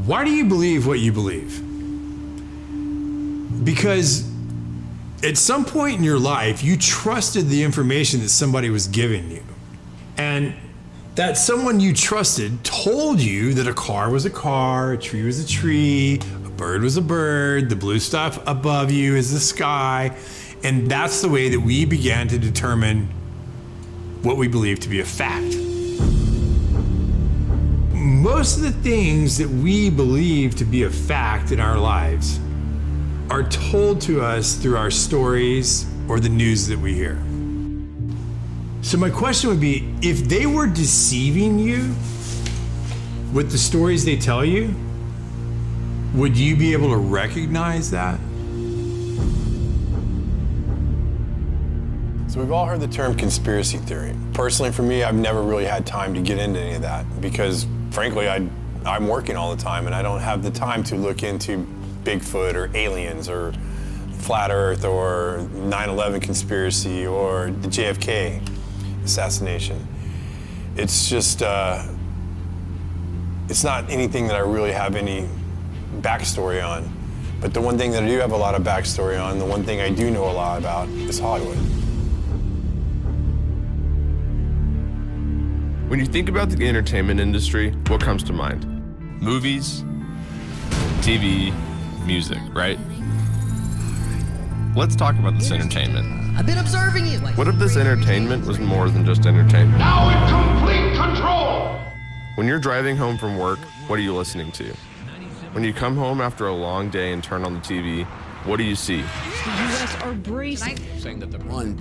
Why do you believe what you believe? Because at some point in your life, you trusted the information that somebody was giving you. And that someone you trusted told you that a car was a car, a tree was a tree, a bird was a bird, the blue stuff above you is the sky. And that's the way that we began to determine what we believe to be a fact. Most of the things that we believe to be a fact in our lives are told to us through our stories or the news that we hear. So my question would be, if they were deceiving you with the stories they tell you, would you be able to recognize that? So we've all heard the term conspiracy theory. Personally, for me, I've never really had time to get into any of that because, frankly, I'm working all the time and I don't have the time to look into Bigfoot or aliens or flat Earth or 9/11 conspiracy or the JFK assassination. It's just, it's not anything that I really have any backstory on. But the one thing that I do have a lot of backstory on, the one thing I do know a lot about is Hollywood. When you think about the entertainment industry, what comes to mind? Movies, TV, music, right? Let's talk about this entertainment. I've been observing you. What if this entertainment was more than just entertainment? Now in complete control! When you're driving home from work, what are you listening to? When you come home after a long day and turn on the TV, what do you see? The U.S. are bracing. Saying that the one.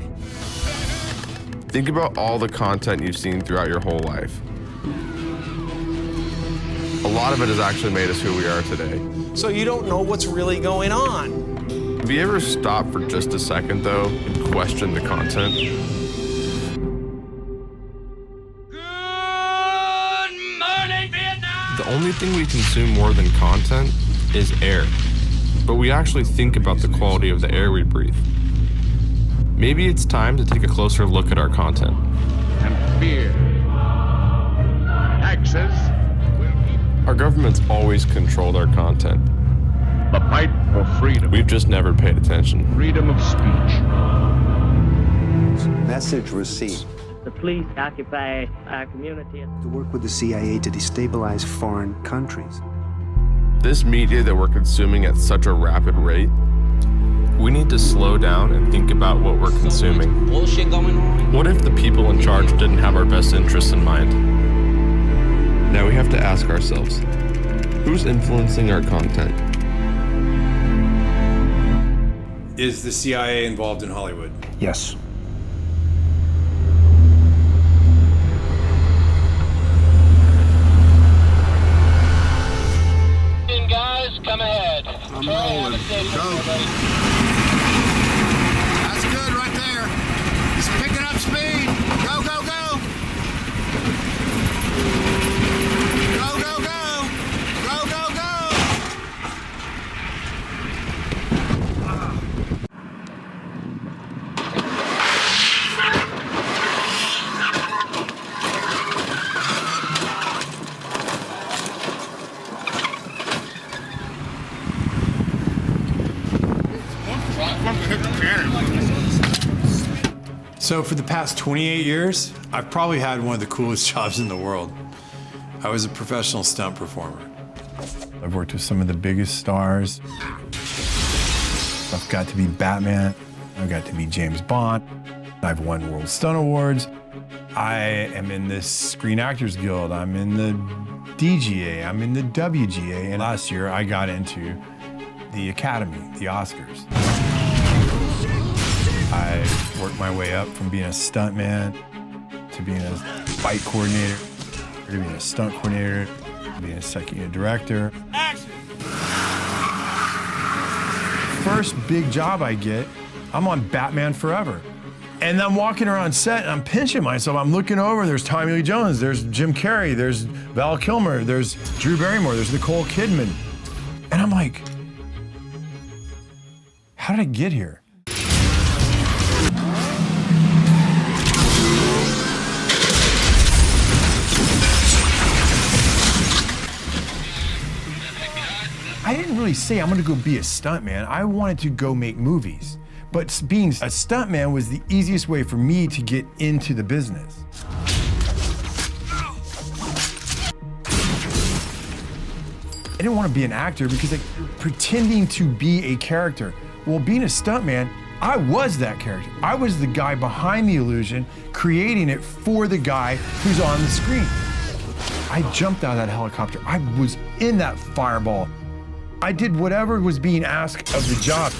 Think about all the content you've seen throughout your whole life. A lot of it has actually made us who we are today. So you don't know what's really going on. Have you ever stopped for just a second, though, and questioned the content? Good morning, Vietnam! The only thing we consume more than content is air. But we actually think about the quality of the air we breathe. Maybe it's time to take a closer look at our content. And fear. Taxes will be Our government's always controlled our content. the fight for freedom. We've just never paid attention. Freedom of speech. Message received. The police occupy our community. To work with the CIA to destabilize foreign countries. This media that we're consuming at such a rapid rate, we need to slow down and think about what we're consuming. Bullshit going on. What if the people in charge didn't have our best interests in mind? Now we have to ask ourselves, who's influencing our content? Is the CIA involved in Hollywood? Yes. Guys, come ahead. I'm rolling. Go. That's good right there. He's picking up speed. Go, go, go. Go, go, go. Go, go, go. So for the past 28 years, I've probably had one of the coolest jobs in the world. I was a professional stunt performer. I've worked with some of the biggest stars. I've got to be Batman. I've got to be James Bond. I've won World Stunt Awards. I am in the Screen Actors Guild. I'm in the DGA. I'm in the WGA. And last year, I got into the Academy, the Oscars. I worked my way up from being a stuntman to being a fight coordinator, to being a stunt coordinator, to being a second unit director. Action! First big job I get, I'm on Batman Forever. And I'm walking around set and I'm pinching myself. I'm looking over, there's Tommy Lee Jones, there's Jim Carrey, there's Val Kilmer, there's Drew Barrymore, there's Nicole Kidman. And I'm like, how did I get here? I didn't really say I'm gonna go be a stuntman. I wanted to go make movies. But being a stuntman was the easiest way for me to get into the business. I didn't want to be an actor because like pretending to be a character. Well, being a stuntman, I was that character. I was the guy behind the illusion, creating it for the guy who's on the screen. I jumped out of that helicopter. I was in that fireball. I did whatever was being asked of the job.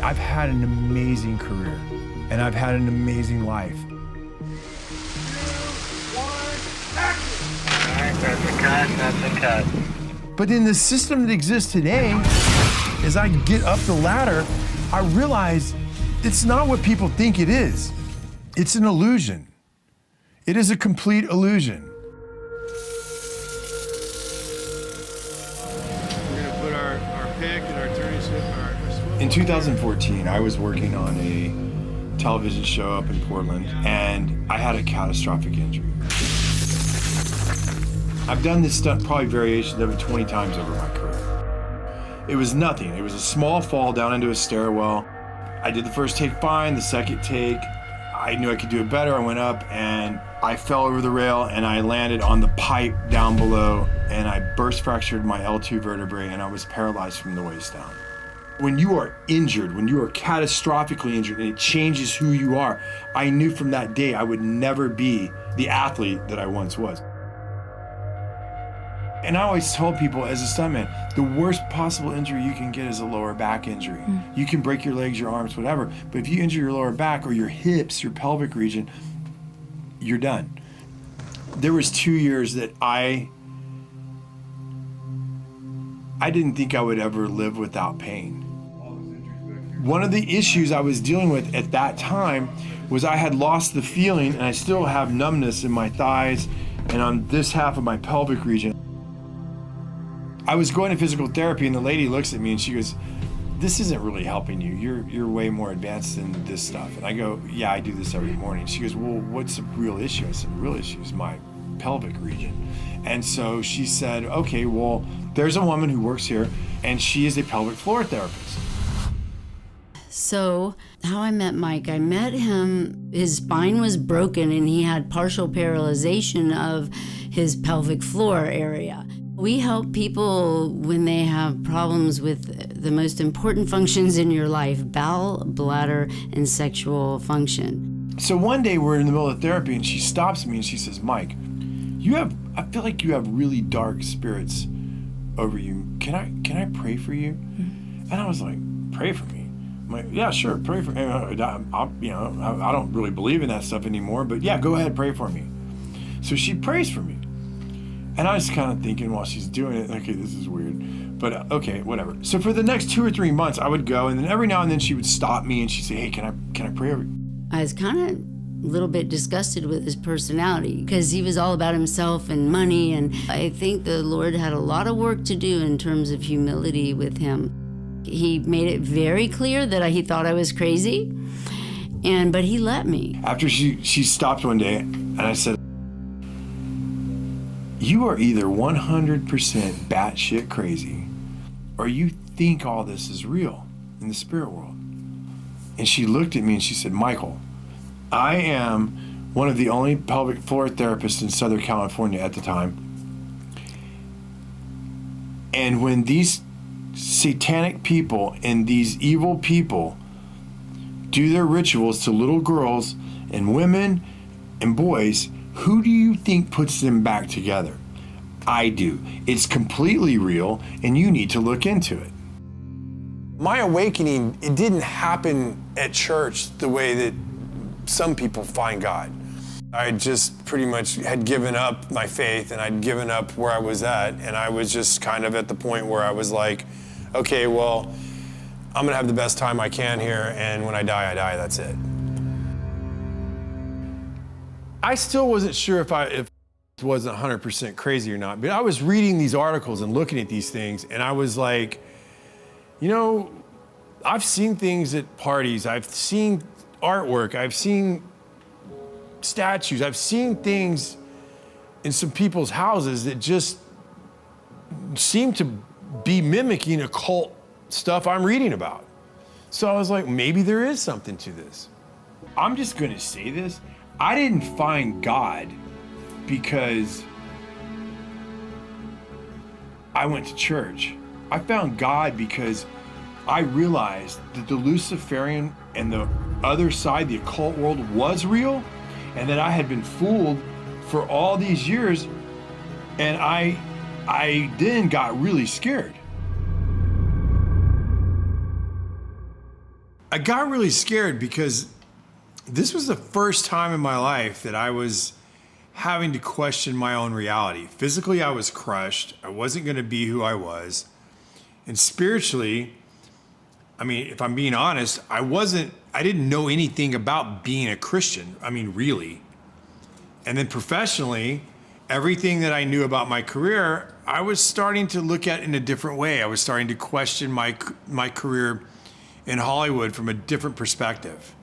I've had an amazing career, and I've had an amazing life. 2, 1, action! All right, that's a cut. But in the system that exists today, as I get up the ladder, I realize it's not what people think it is. It's an illusion. It is a complete illusion. We're gonna put our pick and our turning shift, our In 2014, I was working on a television show up in Portland, and I had a catastrophic injury. I've done this stunt, probably variations of it 20 times over my career. It was nothing. It was a small fall down into a stairwell. I did the first take fine, the second take, I knew I could do it better. I went up and I fell over the rail and I landed on the pipe down below and I burst fractured my L2 vertebrae and I was paralyzed from the waist down. When you are injured, when you are catastrophically injured and it changes who you are, I knew from that day I would never be the athlete that I once was. And I always told people as a stuntman, the worst possible injury you can get is a lower back injury. You can break your legs, your arms, whatever, but if you injure your lower back or your hips, your pelvic region, you're done. There was 2 years that I didn't think I would ever live without pain. One of the issues I was dealing with at that time was I had lost the feeling, and I still have numbness in my thighs and on this half of my pelvic region. I was going to physical therapy and the lady looks at me and she goes, "This isn't really helping you. You're way more advanced than this stuff." And I go, "Yeah, I do this every morning." She goes, "Well, what's the real issue?" I said, "The real issue is my pelvic region." And so she said, "Okay, well, there's a woman who works here and she is a pelvic floor therapist." So how I met Mike, I met him, his spine was broken and he had partial paralyzation of his pelvic floor area. We help people when they have problems with the most important functions in your life, bowel, bladder, and sexual function. So one day we're in the middle of therapy and she stops me and she says, "Mike, I feel like you have really dark spirits over you. Can I pray for you?" And I was like, "Pray for me?" I'm like, "Yeah, sure, pray for me. I don't really believe in that stuff anymore, but yeah, go ahead, pray for me." So she prays for me. And I was kind of thinking while she's doing it, okay, this is weird, but okay, whatever. So for the next 2 or 3 months, I would go, and then every now and then she would stop me and she'd say, "Hey, can I pray over you?" I was kind of a little bit disgusted with his personality because he was all about himself and money, and I think the Lord had a lot of work to do in terms of humility with him. He made it very clear that he thought I was crazy, but he let me. After she stopped one day, and I said, "You are either 100% batshit crazy, or you think all this is real in the spirit world." And she looked at me and she said, "Michael, I am one of the only pelvic floor therapists in Southern California at the time. And when these satanic people and these evil people do their rituals to little girls and women and boys, who do you think puts them back together? I do. It's completely real, and you need to look into it." My awakening, it didn't happen at church the way that some people find God. I just pretty much had given up my faith and I'd given up where I was at, and I was just kind of at the point where I was like, okay, well, I'm gonna have the best time I can here, and when I die, that's it. I still wasn't sure if it wasn't 100% crazy or not, but I was reading these articles and looking at these things, and I was like, I've seen things at parties. I've seen artwork. I've seen statues. I've seen things in some people's houses that just seem to be mimicking occult stuff I'm reading about. So I was like, maybe there is something to this. I'm just gonna say this. I didn't find God because I went to church. I found God because I realized that the Luciferian and the other side, the occult world, was real, and that I had been fooled for all these years, and I then got really scared. I got really scared because this was the first time in my life that I was having to question my own reality. Physically, I was crushed. I wasn't going to be who I was. And spiritually, I mean, if I'm being honest, I didn't know anything about being a Christian. I mean, really. And then professionally, everything that I knew about my career, I was starting to look at in a different way. I was starting to question my career in Hollywood from a different perspective.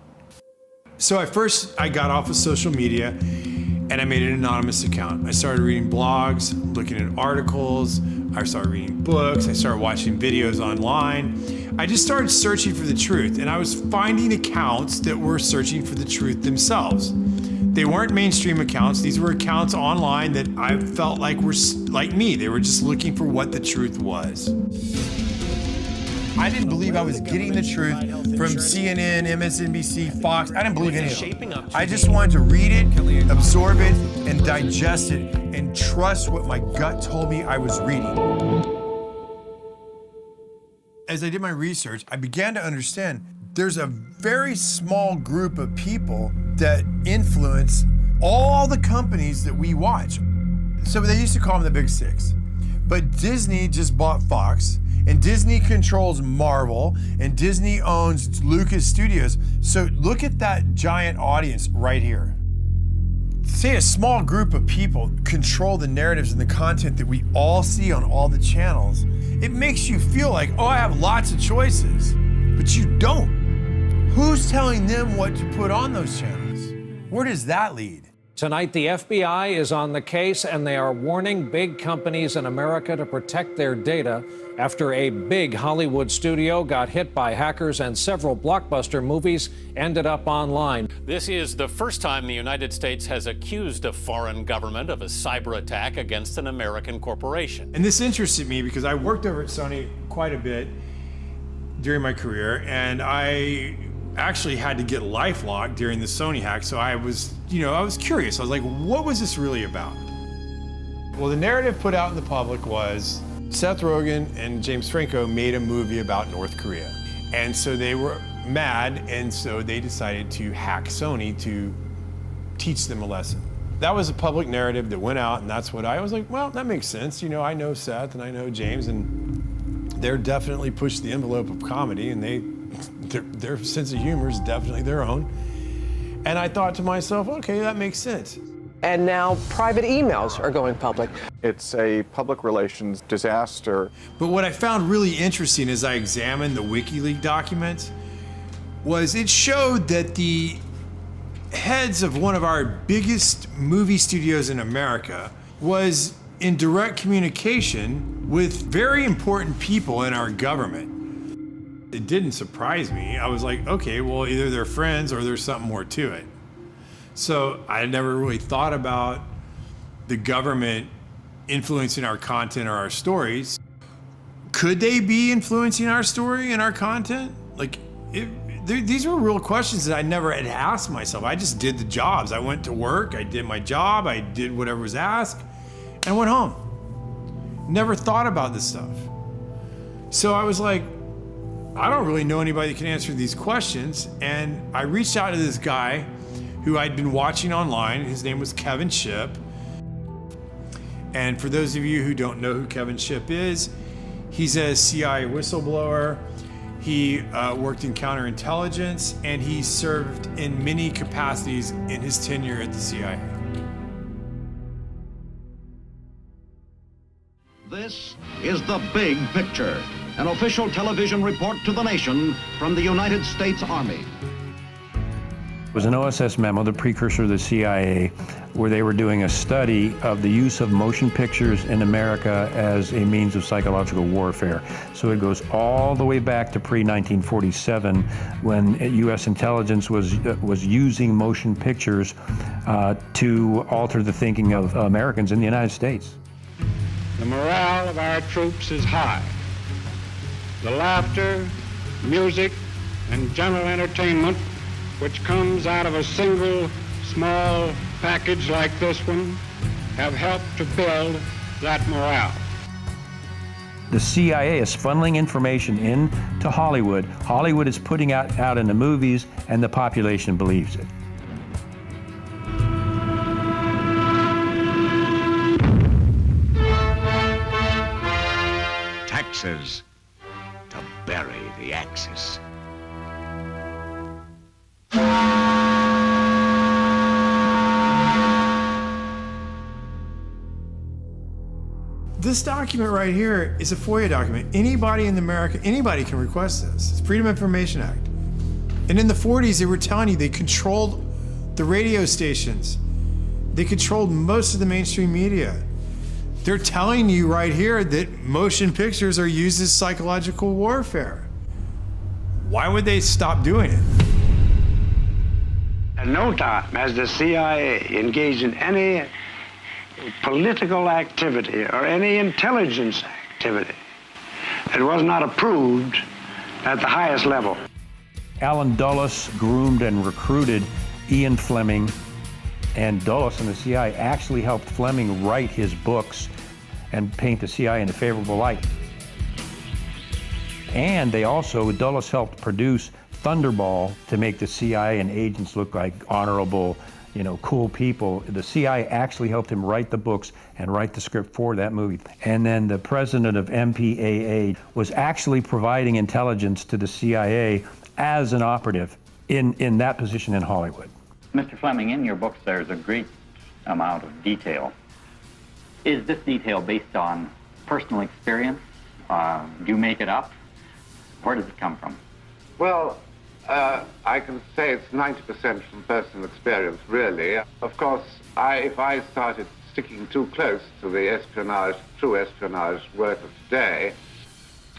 So at first, I got off of social media and I made an anonymous account. I started reading blogs, looking at articles. I started reading books. I started watching videos online. I just started searching for the truth, and I was finding accounts that were searching for the truth themselves. They weren't mainstream accounts. These were accounts online that I felt like were like me. They were just looking for what the truth was. I didn't believe I was getting the truth from CNN, MSNBC, Fox. I didn't believe any of them. I just wanted to read it, absorb it, and digest it, and trust what my gut told me I was reading. As I did my research, I began to understand there's a very small group of people that influence all the companies that we watch. So they used to call them the Big Six. But Disney just bought Fox, and Disney controls Marvel, and Disney owns Lucas Studios. So look at that giant audience right here. Say a small group of people control the narratives and the content that we all see on all the channels. It makes you feel like, oh, I have lots of choices, but you don't. Who's telling them what to put on those channels? Where does that lead? Tonight, the FBI is on the case, and they are warning big companies in America to protect their data after a big Hollywood studio got hit by hackers and several blockbuster movies ended up online. This is the first time the United States has accused a foreign government of a cyber attack against an American corporation. And this interested me because I worked over at Sony quite a bit during my career, and I actually had to get LifeLock during the Sony hack, so I was curious. I was like, what was this really about? Well, the narrative put out in the public was Seth Rogen and James Franco made a movie about North Korea. And so they were mad, and so they decided to hack Sony to teach them a lesson. That was a public narrative that went out, and that's what I was like, well, that makes sense. You know, I know Seth and I know James, and they're definitely pushed the envelope of comedy, and their sense of humor is definitely their own. And I thought to myself, okay, that makes sense. And now private emails are going public. It's a public relations disaster. But what I found really interesting as I examined the WikiLeaks documents was it showed that the heads of one of our biggest movie studios in America was in direct communication with very important people in our government. It didn't surprise me. I was like, okay, well, either they're friends or there's something more to it. So I had never really thought about the government influencing our content or our stories. Could they be influencing our story and our content? Like, these were real questions that I never had asked myself. I just did the jobs. I went to work, I did my job, I did whatever was asked, and went home. Never thought about this stuff. So I was like, I don't really know anybody that can answer these questions. And I reached out to this guy who I'd been watching online. His name was Kevin Shipp. And for those of you who don't know who Kevin Shipp is, he's a CIA whistleblower. He worked in counterintelligence, and he served in many capacities in his tenure at the CIA. This is the big picture. An official television report to the nation from the United States Army. It was an OSS memo, the precursor to the CIA, where they were doing a study of the use of motion pictures in America as a means of psychological warfare. So it goes all the way back to pre-1947, when U.S. intelligence was using motion pictures to alter the thinking of Americans in the United States. The morale of our troops is high. The laughter, music, and general entertainment which comes out of a single small package like this one have helped to build that morale. The CIA is funneling information into Hollywood. Hollywood is putting out in the movies, and the population believes it. Taxes to bury the Axis. This document right here is a FOIA document. Anybody in America, anybody can request this. It's Freedom of Information Act. And in the 40s, they were telling you they controlled the radio stations. They controlled most of the mainstream media. They're telling you right here that motion pictures are used as psychological warfare. Why would they stop doing it? At no time has the CIA engaged in any political activity or any intelligence activity that was not approved at the highest level. Alan Dulles groomed and recruited Ian Fleming, and Dulles and the CIA actually helped Fleming write his books and paint the CIA in a favorable light. And they also, Dulles helped produce Thunderball to make the CIA and agents look like honorable, cool people. The CIA actually helped him write the books and write the script for that movie. And then the president of MPAA was actually providing intelligence to the CIA as an operative in that position in Hollywood. Mr. Fleming, in your books there's a great amount of detail. Is this detail based on personal experience? Do you make it up? Where does it come from? Well, I can say it's 90% from personal experience, really. Of course, if I started sticking too close to the true espionage work of today,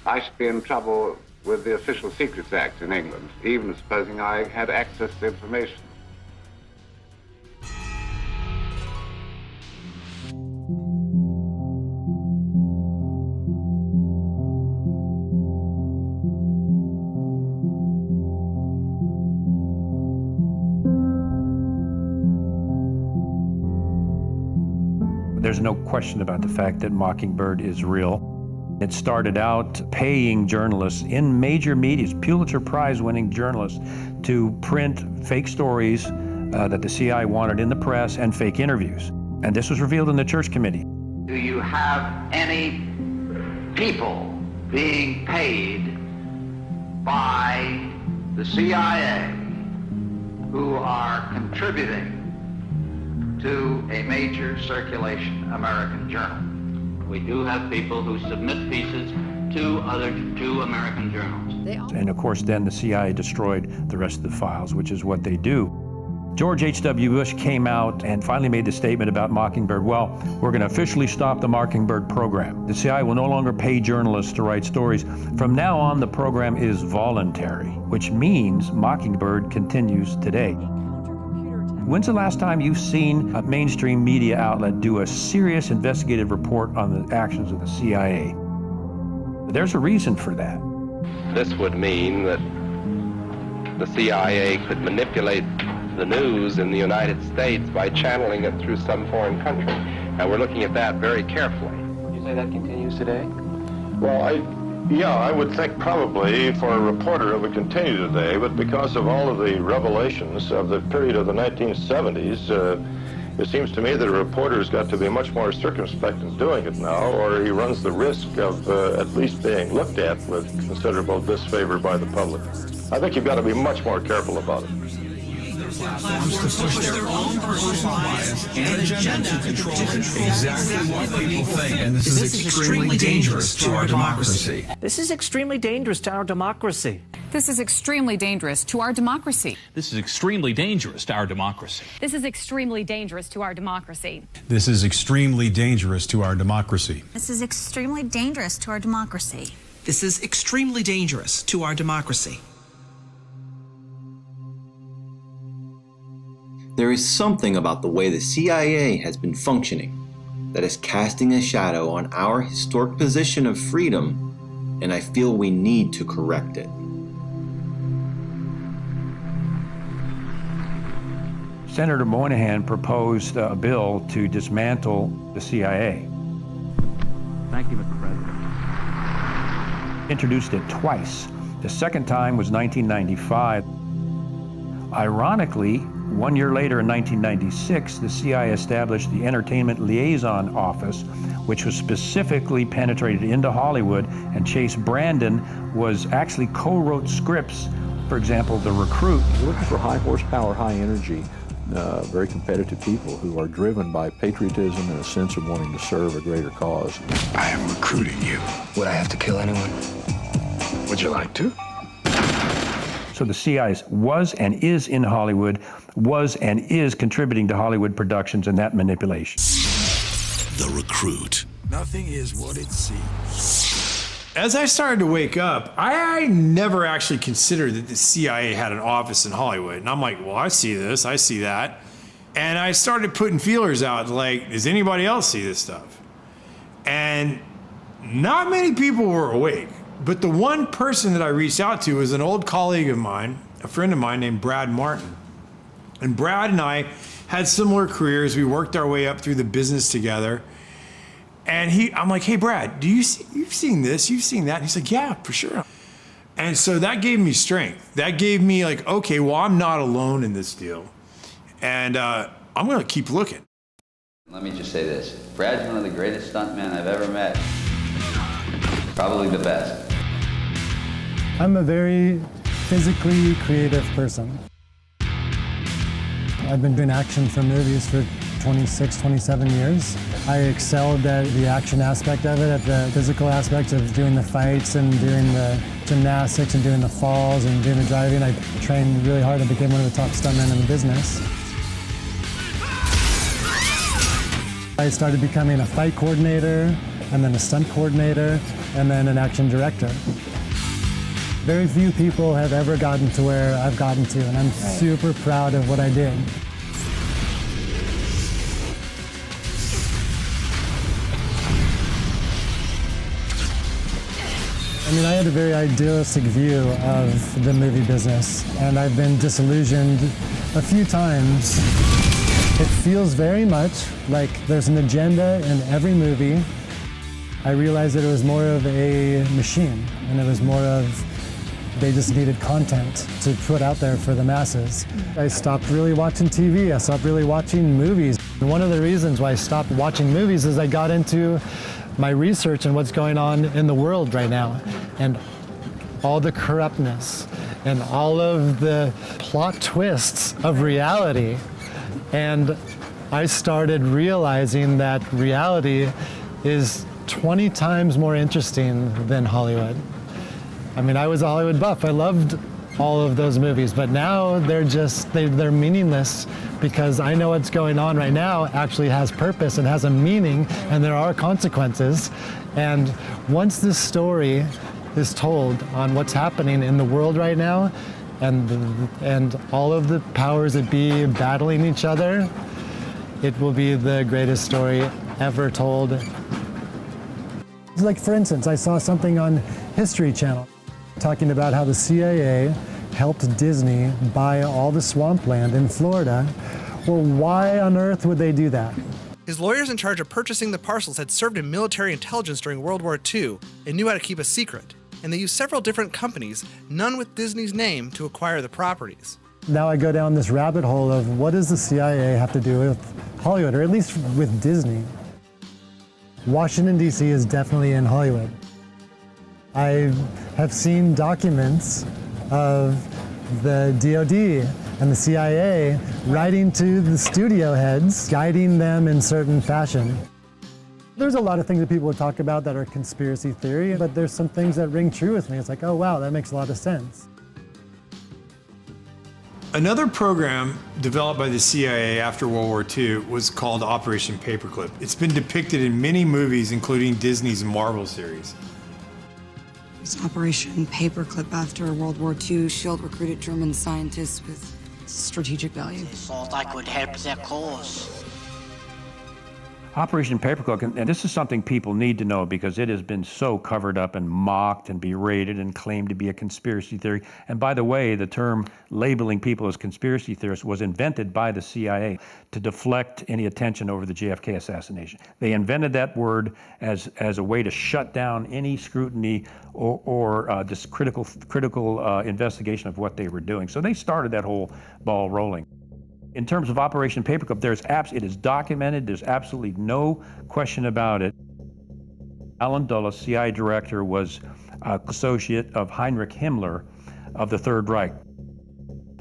I should be in trouble with the Official Secrets Act in England, even supposing I had access to information. There's no question about the fact that Mockingbird is real. It started out paying journalists in major media, Pulitzer Prize-winning journalists, to print fake stories that the CIA wanted in the press and fake interviews. And this was revealed in the Church Committee. Do you have any people being paid by the CIA who are contributing to a major circulation American journal? We do have people who submit pieces to American journals. And of course, then the CIA destroyed the rest of the files, which is what they do. George H.W. Bush came out and finally made the statement about Mockingbird. Well, we're going to officially stop the Mockingbird program. The CIA will no longer pay journalists to write stories. From now on, the program is voluntary, which means Mockingbird continues today. When's the last time you've seen a mainstream media outlet do a serious investigative report on the actions of the CIA? There's a reason for that. This would mean that the CIA could manipulate the news in the United States by channeling it through some foreign country. And we're looking at that very carefully. Would you say that continues today? Well, I would think probably for a reporter it would continue today, but because of all of the revelations of the period of the 1970s, it seems to me that a reporter's got to be much more circumspect in doing it now, or he runs the risk of at least being looked at with considerable disfavor by the public. I think you've got to be much more careful about it. platforms to push their own personal bias and agenda to control exactly what people think. And this is extremely dangerous to our democracy. This is extremely dangerous to our democracy. This is extremely dangerous to our democracy. This is extremely dangerous to our democracy. This is extremely dangerous to our democracy. This is extremely dangerous to our democracy. This is extremely dangerous to our democracy. This is extremely dangerous to our democracy. There is something about the way the CIA has been functioning that is casting a shadow on our historic position of freedom, and I feel we need to correct it. Senator Moynihan proposed a bill to dismantle the CIA. Thank you, Mr. President. Introduced it twice. The second time was 1995. Ironically, 1 year later in 1996, the CIA established the Entertainment Liaison Office, which was specifically penetrated into Hollywood, and Chase Brandon was actually co-wrote scripts, for example, The Recruit. We're looking for high horsepower, high energy, very competitive people who are driven by patriotism and a sense of wanting to serve a greater cause. I am recruiting you. Would I have to kill anyone? Would you like to? So the CIA was and is in Hollywood, was and is contributing to Hollywood productions and that manipulation. The Recruit. Nothing is what it seems. As I started to wake up, I never actually considered that the CIA had an office in Hollywood. And I'm like, well, I see this, I see that. And I started putting feelers out, like, does anybody else see this stuff? And not many people were awake. But the one person that I reached out to was an old colleague of mine, a friend of mine named Brad Martin. And Brad and I had similar careers. We worked our way up through the business together. And I'm like, hey, Brad, you've seen this, you've seen that? And he's like, yeah, for sure. And so that gave me strength. That gave me like, okay, well, I'm not alone in this deal. And I'm gonna keep looking. Let me just say this. Brad's one of the greatest stuntmen I've ever met. Probably the best. I'm a very physically creative person. I've been doing action for movies for 26, 27 years. I excelled at the action aspect of it, at the physical aspect of doing the fights and doing the gymnastics and doing the falls and doing the driving. I trained really hard and became one of the top stuntmen in the business. I started becoming a fight coordinator, and then a stunt coordinator, and then an action director. Very few people have ever gotten to where I've gotten to, and I'm super proud of what I did. I mean, I had a very idealistic view of the movie business, and I've been disillusioned a few times. It feels very much like there's an agenda in every movie. I realized that it was more of a machine, and it was more of they just needed content to put out there for the masses. I stopped really watching TV. I stopped really watching movies. And one of the reasons why I stopped watching movies is I got into my research and what's going on in the world right now, and all the corruptness and all of the plot twists of reality. And I started realizing that reality is 20 times more interesting than Hollywood. I mean, I was a Hollywood buff. I loved all of those movies, but now they're meaningless because I know what's going on right now actually has purpose and has a meaning, and there are consequences. And once this story is told on what's happening in the world right now, and all of the powers that be battling each other, it will be the greatest story ever told. Like, for instance, I saw something on History Channel talking about how the CIA helped Disney buy all the swampland in Florida. Well, why on earth would they do that? His lawyers in charge of purchasing the parcels had served in military intelligence during World War II and knew how to keep a secret. And they used several different companies, none with Disney's name, to acquire the properties. Now I go down this rabbit hole of what does the CIA have to do with Hollywood, or at least with Disney? Washington, D.C. is definitely in Hollywood. I have seen documents of the DoD and the CIA writing to the studio heads, guiding them in certain fashion. There's a lot of things that people would talk about that are conspiracy theory, but there's some things that ring true with me. It's like, oh wow, that makes a lot of sense. Another program developed by the CIA after World War II was called Operation Paperclip. It's been depicted in many movies, including Disney's Marvel series. It's Operation Paperclip after World War II. SHIELD recruited German scientists with strategic value. Thought I could help their cause. Operation Paperclip, and this is something people need to know because it has been so covered up and mocked and berated and claimed to be a conspiracy theory. And by the way, the term labeling people as conspiracy theorists was invented by the CIA to deflect any attention over the JFK assassination. They invented that word as a way to shut down any scrutiny or this critical investigation of what they were doing. So they started that whole ball rolling. In terms of Operation Paperclip, it is documented. There's absolutely no question about it. Allen Dulles, CIA director, was an associate of Heinrich Himmler of the Third Reich.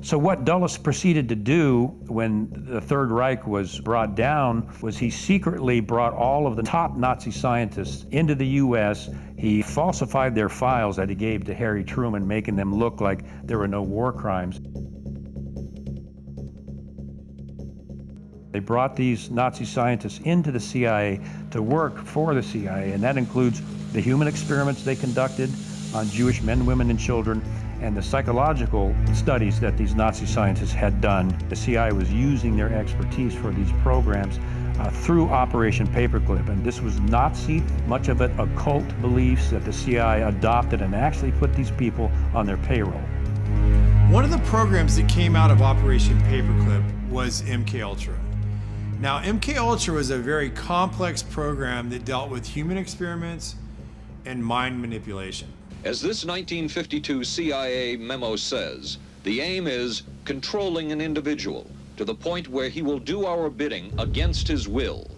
So what Dulles proceeded to do when the Third Reich was brought down was he secretly brought all of the top Nazi scientists into the U.S. He falsified their files that he gave to Harry Truman, making them look like there were no war crimes. They brought these Nazi scientists into the CIA to work for the CIA, and that includes the human experiments they conducted on Jewish men, women, and children, and the psychological studies that these Nazi scientists had done. The CIA was using their expertise for these programs through Operation Paperclip, and this was Nazi, much of it occult beliefs that the CIA adopted and actually put these people on their payroll. One of the programs that came out of Operation Paperclip was MKUltra. Now, MKUltra was a very complex program that dealt with human experiments and mind manipulation. As this 1952 CIA memo says, the aim is controlling an individual to the point where he will do our bidding against his will,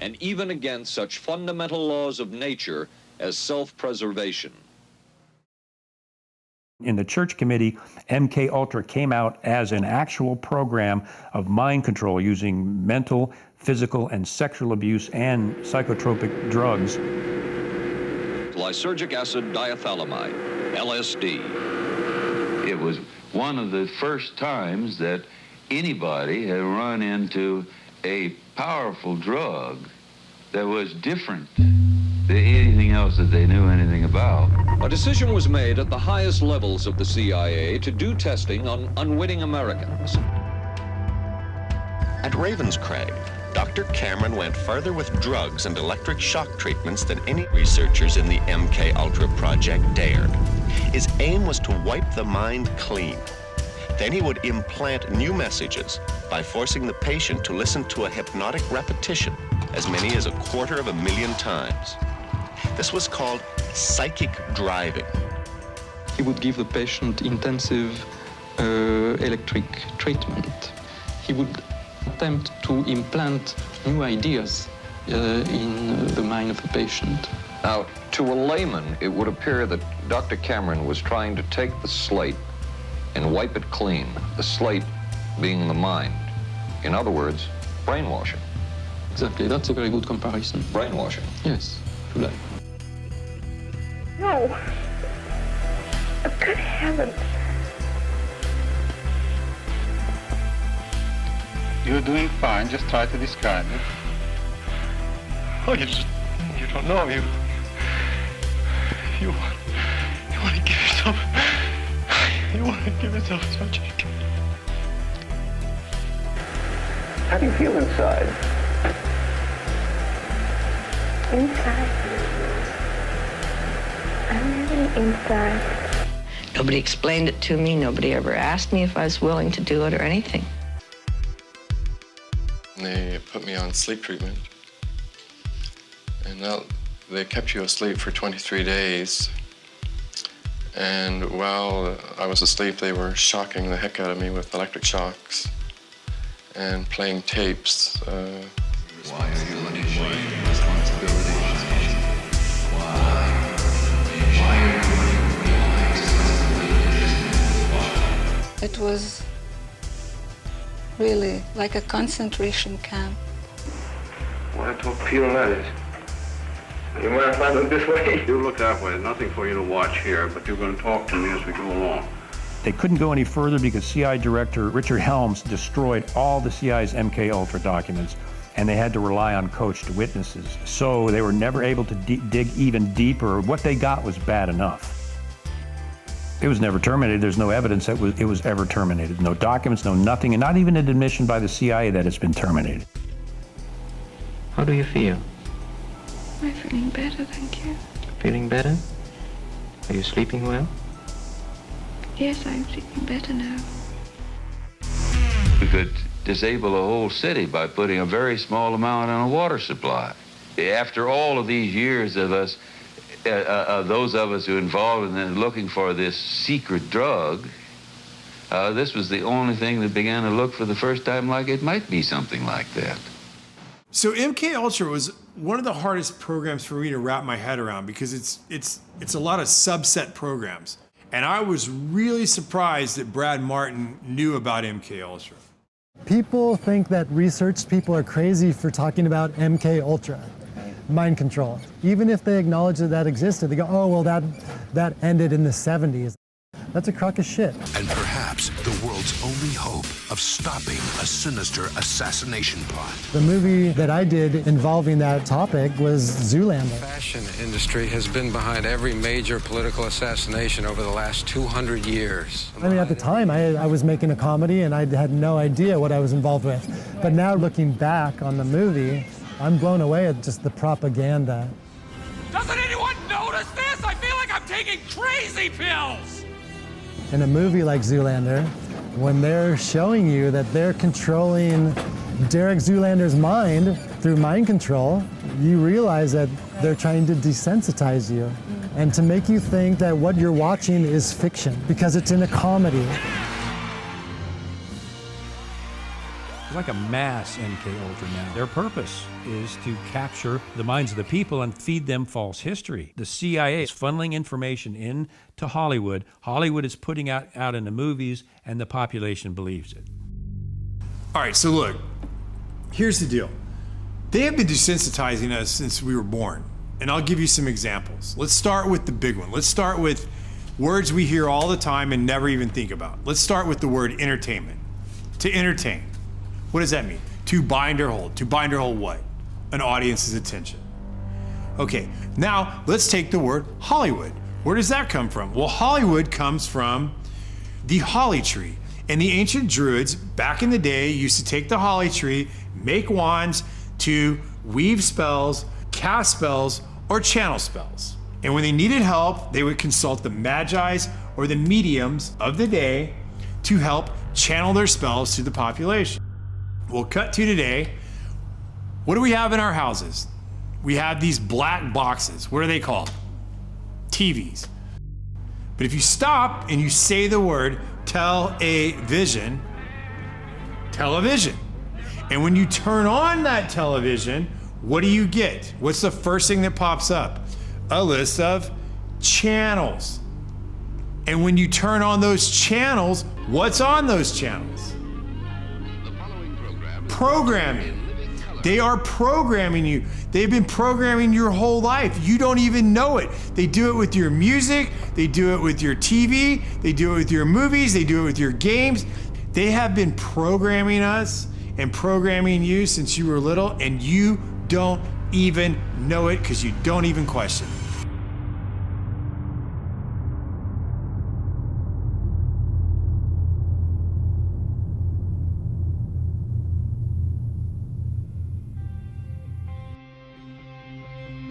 and even against such fundamental laws of nature as self-preservation. In the Church Committee, MKUltra came out as an actual program of mind control using mental, physical, and sexual abuse and psychotropic drugs. Lysergic acid diethylamide, LSD. It was one of the first times that anybody had run into a powerful drug that was different than anything else that they knew anything about. A decision was made at the highest levels of the CIA to do testing on unwitting Americans. At Ravenscraig, Dr. Cameron went further with drugs and electric shock treatments than any researchers in the MKUltra project dared. His aim was to wipe the mind clean. Then he would implant new messages by forcing the patient to listen to a hypnotic repetition as many as 250,000 times. This was called psychic driving. He would give the patient intensive electric treatment. He would attempt to implant new ideas in the mind of the patient. Now, to a layman, it would appear that Dr. Cameron was trying to take the slate and wipe it clean, the slate being the mind. In other words, brainwashing. Exactly, that's a very good comparison. Brainwashing. Yes, to that. No. Oh, good heavens. You're doing fine, just try to describe it. Oh, you don't know, you want to give yourself surgery. How do you feel inside? Inside? I'm living inside. Nobody explained it to me. Nobody ever asked me if I was willing to do it or anything. They put me on sleep treatment. And they kept you asleep for 23 days. And while I was asleep, they were shocking the heck out of me with electric shocks and playing tapes. Why are you letting blame responsibility? Why are you letting responsibility? It was really, like a concentration camp. What a torpedo that is. You mind if I look this way? You look that way. There's nothing for you to watch here, but you're going to talk to me as we go along. They couldn't go any further because CIA Director Richard Helms destroyed all the CIA's MK-Ultra documents, and they had to rely on coached witnesses. So they were never able to dig even deeper. What they got was bad enough. It was never terminated. There's no evidence that it was ever terminated. No documents, no nothing, and not even an admission by the CIA that it's been terminated. How do you feel? I'm feeling better, thank you. Feeling better? Are you sleeping well? Yes, I'm sleeping better now. We could disable a whole city by putting a very small amount on a water supply. After all of these years of us, those of us who are involved in looking for this secret drug, this was the only thing that began to look for the first time like it might be something like that. So MK-Ultra was one of the hardest programs for me to wrap my head around because it's a lot of subset programs. And I was really surprised that Brad Martin knew about MK-Ultra. People think that research people are crazy for talking about MK-Ultra, mind control. Even if they acknowledge that that existed, they go, oh, well, that ended in the 70s. That's a crock of shit. And perhaps the world's only hope of stopping a sinister assassination plot. The movie that I did involving that topic was Zoolander. The fashion industry has been behind every major political assassination over the last 200 years. I mean, at the time, I was making a comedy and I had no idea what I was involved with. But now looking back on the movie, I'm blown away at just the propaganda. Doesn't anyone notice this? I feel like I'm taking crazy pills! In a movie like Zoolander, when they're showing you that they're controlling Derek Zoolander's mind through mind control, you realize that they're trying to desensitize you and to make you think that what you're watching is fiction because it's in a comedy. It's like a mass MK-Ultra now. Their purpose is to capture the minds of the people and feed them false history. The CIA is funneling information into Hollywood. Hollywood is putting out in the movies, and the population believes it. All right, so look, here's the deal. They have been desensitizing us since we were born, and I'll give you some examples. Let's start with the big one. Let's start with words we hear all the time and never even think about. Let's start with the word entertainment. To entertain. What does that mean? To bind or hold. To bind or hold what? An audience's attention. Okay, now let's take the word Hollywood. Where does that come from? Well, Hollywood comes from the holly tree. And the ancient Druids, back in the day, used to take the holly tree, make wands to weave spells, cast spells, or channel spells. And when they needed help, they would consult the Magi's or the mediums of the day to help channel their spells to the population. We'll cut to today. What do we have in our houses? We have these black boxes. What are they called? TVs. But if you stop and you say the word television, and when you turn on that television, what do you get? What's the first thing that pops up? A list of channels. And when you turn on those channels, what's on those channels? Programming. They are programming you. They've been programming your whole life. You don't even know it. They do it with your music. They do it with your TV. They do it with your movies. They do it with your games. They have been programming us and programming you since you were little, and you don't even know it because you don't even question it.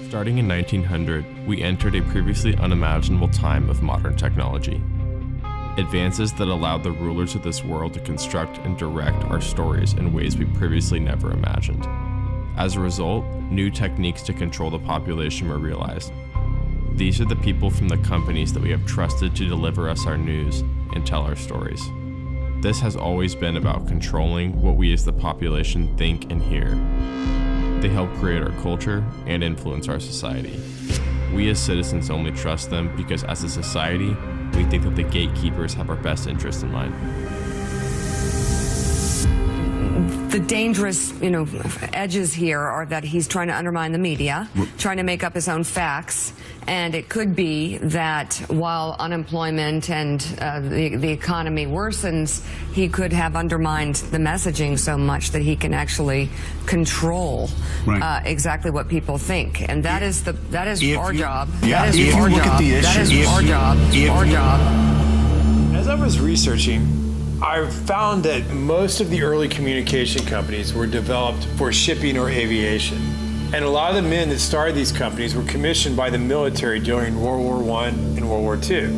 Starting in 1900, we entered a previously unimaginable time of modern technology. Advances that allowed the rulers of this world to construct and direct our stories in ways we previously never imagined. As a result, new techniques to control the population were realized. These are the people from the companies that we have trusted to deliver us our news and tell our stories. This has always been about controlling what we as the population think and hear. They help create our culture and influence our society. We as citizens only trust them because as a society, we think that the gatekeepers have our best interest in mind. The dangerous, edges here are that he's trying to undermine the media, trying to make up his own facts, and it could be that while unemployment and the economy worsens, he could have undermined the messaging so much that he can actually control exactly what people think, and that is our job. That is our job. That is our job. Our job. As I was researching, I found that most of the early communication companies were developed for shipping or aviation. And a lot of the men that started these companies were commissioned by the military during World War I and World War II.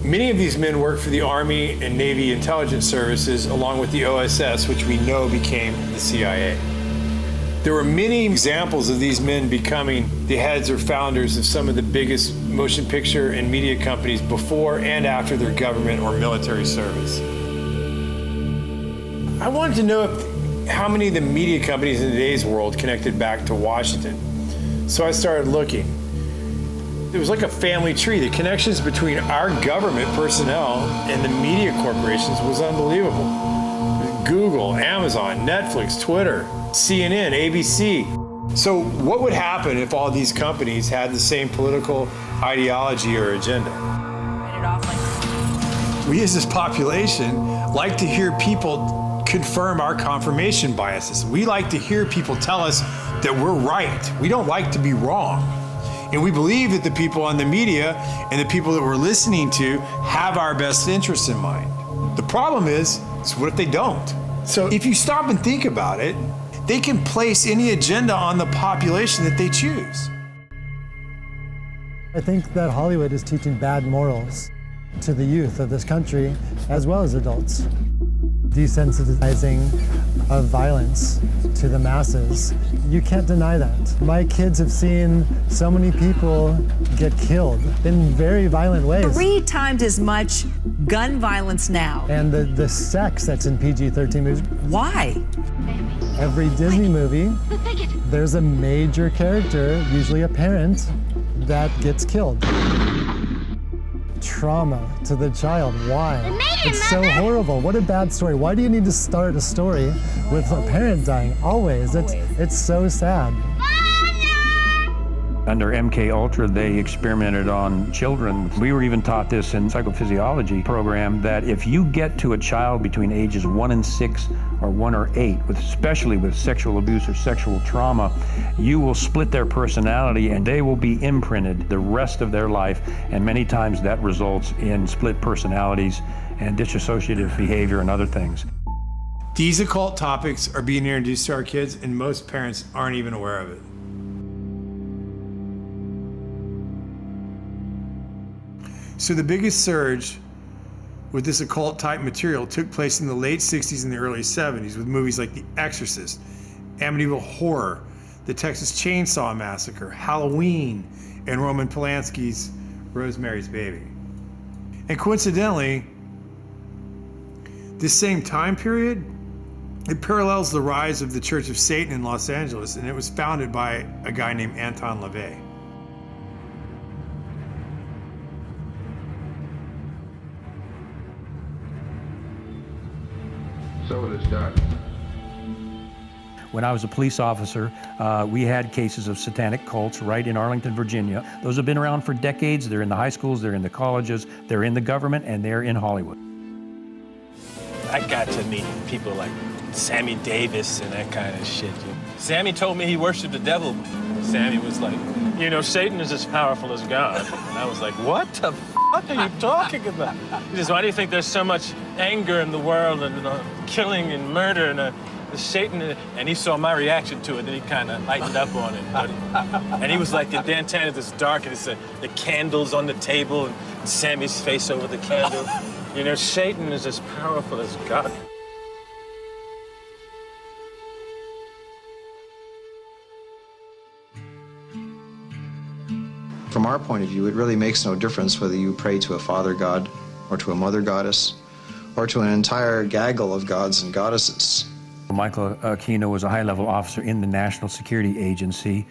Many of these men worked for the Army and Navy intelligence services along with the OSS, which we know became the CIA. There were many examples of these men becoming the heads or founders of some of the biggest motion picture and media companies before and after their government or military service. I wanted to know how many of the media companies in today's world connected back to Washington. So I started looking. It was like a family tree. The connections between our government personnel and the media corporations was unbelievable. Google, Amazon, Netflix, Twitter, CNN, ABC. So what would happen if all these companies had the same political ideology or agenda? We as this population like to hear people confirm our confirmation biases. We like to hear people tell us that we're right. We don't like to be wrong. And we believe that the people on the media and the people that we're listening to have our best interests in mind. The problem is what if they don't? So if you stop and think about it, they can place any agenda on the population that they choose. I think that Hollywood is teaching bad morals to the youth of this country, as well as adults. Desensitizing of violence to the masses. You can't deny that. My kids have seen so many people get killed in very violent ways. 3 times as much gun violence now. And the sex that's in PG-13 movies. Why? Every Disney movie, there's a major character, usually a parent, that gets killed. Trauma to the child. Why? It's so horrible. What a bad story. Why do you need to start a story with a parent dying? Always. It's so sad. Under MK Ultra, they experimented on children. We were even taught this in psychophysiology program that if you get to a child between ages 1 and 6 or 1 or 8, especially with sexual abuse or sexual trauma, you will split their personality and they will be imprinted the rest of their life. And many times that results in split personalities and dissociative behavior and other things. These occult topics are being introduced to our kids and most parents aren't even aware of it. So the biggest surge with this occult type material took place in the late 60s and the early 70s with movies like The Exorcist, Amityville Horror, The Texas Chainsaw Massacre, Halloween, and Roman Polanski's Rosemary's Baby. And coincidentally, this same time period, it parallels the rise of the Church of Satan in Los Angeles, and it was founded by a guy named Anton LaVey. So it is done. When I was a police officer, we had cases of satanic cults right in Arlington, Virginia. Those have been around for decades. They're in the high schools, they're in the colleges, they're in the government, and they're in Hollywood. I got to meet people like Sammy Davis and that kind of shit. Sammy told me he worshiped the devil. Sammy was like, Satan is as powerful as God. And I was like, what the fuck are you talking about? He says, why do you think there's so much anger in the world and killing and murder and Satan? And he saw my reaction to it, and he kind of lightened up on it. And he was like, the Dantana is dark, and it's the candles on the table, and Sammy's face over the candle. Satan is as powerful as God. From our point of view, it really makes no difference whether you pray to a father god or to a mother goddess or to an entire gaggle of gods and goddesses. Michael Aquino was a high-level officer in the National Security Agency.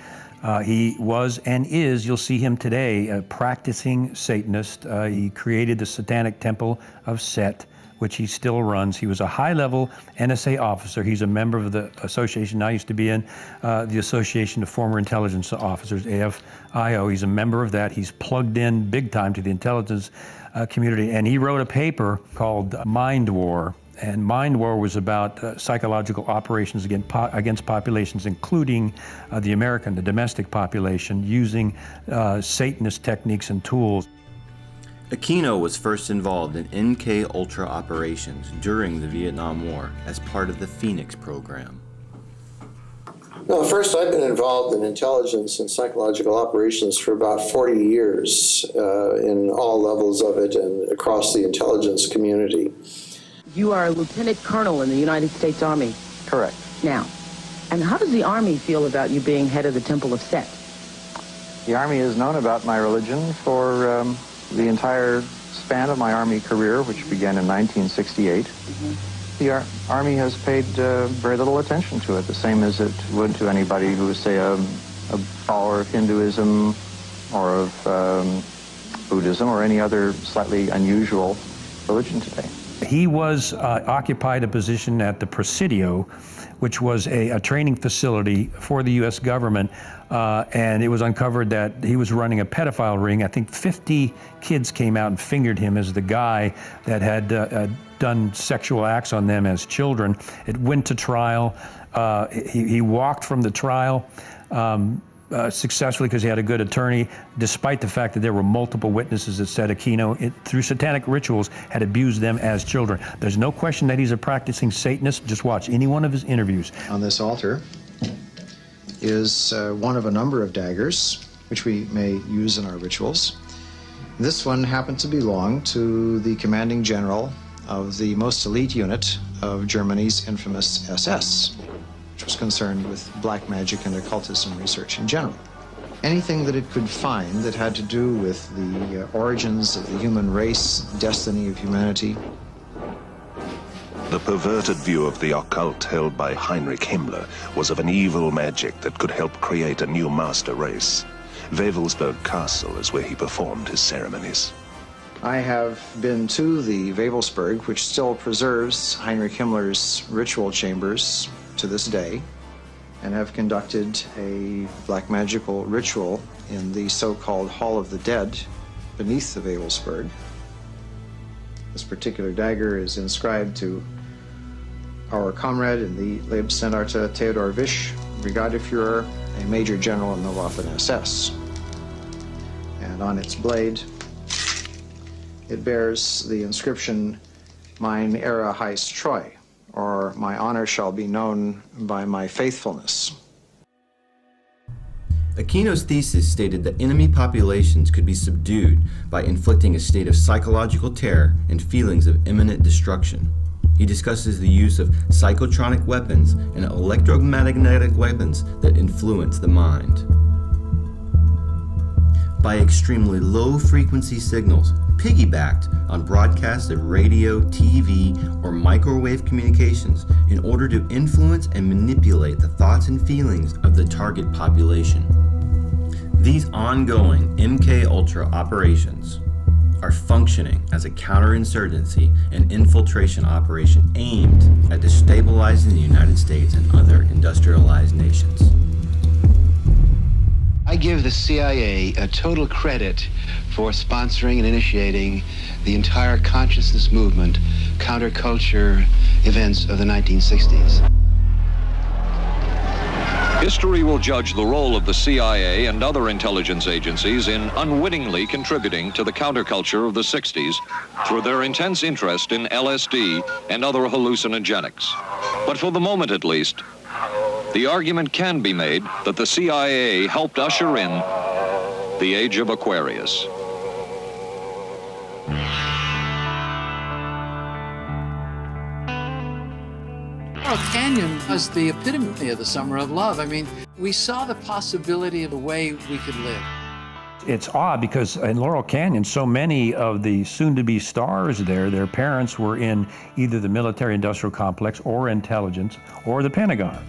He was and is, you'll see him today, a practicing Satanist. He created the Satanic Temple of Set, which he still runs. He was a high-level NSA officer. He's a member of the association I used to be in, the Association of Former Intelligence Officers, AFIO. He's a member of that. He's plugged in big time to the intelligence community, and he wrote a paper called Mind War. And Mind War was about psychological operations against populations, including the domestic population, using Satanist techniques and tools. Aquino was first involved in MK-Ultra operations during the Vietnam War as part of the Phoenix program. No, first I've been involved in intelligence and psychological operations for about 40 years in all levels of it and across the intelligence community. You are a lieutenant colonel in the United States Army. Correct. Now, and how does the Army feel about you being head of the Temple of Set? The Army has known about my religion for the entire span of my Army career, which began in 1968. The Army has paid very little attention to it, the same as it would to anybody who was, say, a follower of Hinduism or of Buddhism or any other slightly unusual religion today. He was occupied a position at the Presidio, which was a training facility for the U.S. government, and it was uncovered that he was running a pedophile ring. I think 50 kids came out and fingered him as the guy that had done sexual acts on them as children. It went to trial. He walked from the trial successfully because he had a good attorney, despite the fact that there were multiple witnesses that said Aquino, through satanic rituals, had abused them as children. There's no question that he's a practicing Satanist. Just watch any one of his interviews. On this altar is one of a number of daggers, which we may use in our rituals. This one happened to belong to the commanding general of the most elite unit of Germany's infamous SS, which was concerned with black magic and occultism research in general. Anything that it could find that had to do with the origins of the human race, destiny of humanity. The perverted view of the occult held by Heinrich Himmler was of an evil magic that could help create a new master race. Wewelsburg Castle is where he performed his ceremonies. I have been to the Wewelsburg, which still preserves Heinrich Himmler's ritual chambers to this day, and have conducted a black magical ritual in the so-called Hall of the Dead beneath the Wewelsburg. This particular dagger is inscribed to our comrade in the Leibstandarte Theodor Wisch, Brigadeführer, a major general in the Waffen-SS. And on its blade, it bears the inscription, Mein Ehre heißt Treu, or my honor shall be known by my faithfulness. Aquino's thesis stated that enemy populations could be subdued by inflicting a state of psychological terror and feelings of imminent destruction. He discusses the use of psychotronic weapons and electromagnetic weapons that influence the mind. By extremely low-frequency signals, piggybacked on broadcasts of radio, TV, or microwave communications in order to influence and manipulate the thoughts and feelings of the target population. These ongoing MK-Ultra operations are functioning as a counterinsurgency and infiltration operation aimed at destabilizing the United States and other industrialized nations. I give the CIA a total credit for sponsoring and initiating the entire consciousness movement, counterculture events of the 1960s. History will judge the role of the CIA and other intelligence agencies in unwittingly contributing to the counterculture of the 60s through their intense interest in LSD and other hallucinogenics. But for the moment at least, the argument can be made that the CIA helped usher in the age of Aquarius. Laurel Canyon was the epitome of the summer of love. I mean, we saw the possibility of a way we could live. It's odd because in Laurel Canyon, so many of the soon-to-be stars there, their parents were in either the military-industrial complex or intelligence or the Pentagon.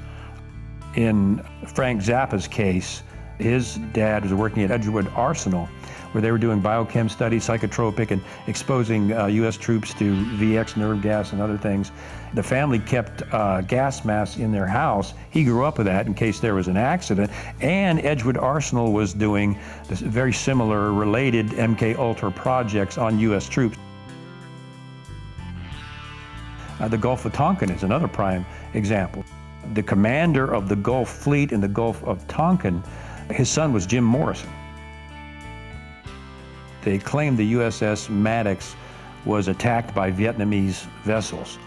In Frank Zappa's case, His dad was working at Edgewood Arsenal, where they were doing biochem studies, psychotropic, and exposing U.S. troops to VX nerve gas and other things. The family kept gas masks in their house. He grew up with that in case there was an accident. And Edgewood Arsenal was doing this very similar, related MK Ultra projects on U.S. troops. The Gulf of Tonkin is another prime example. The commander of the Gulf Fleet in the Gulf of Tonkin, his son was Jim Morrison. They claimed the USS Maddox was attacked by Vietnamese vessels.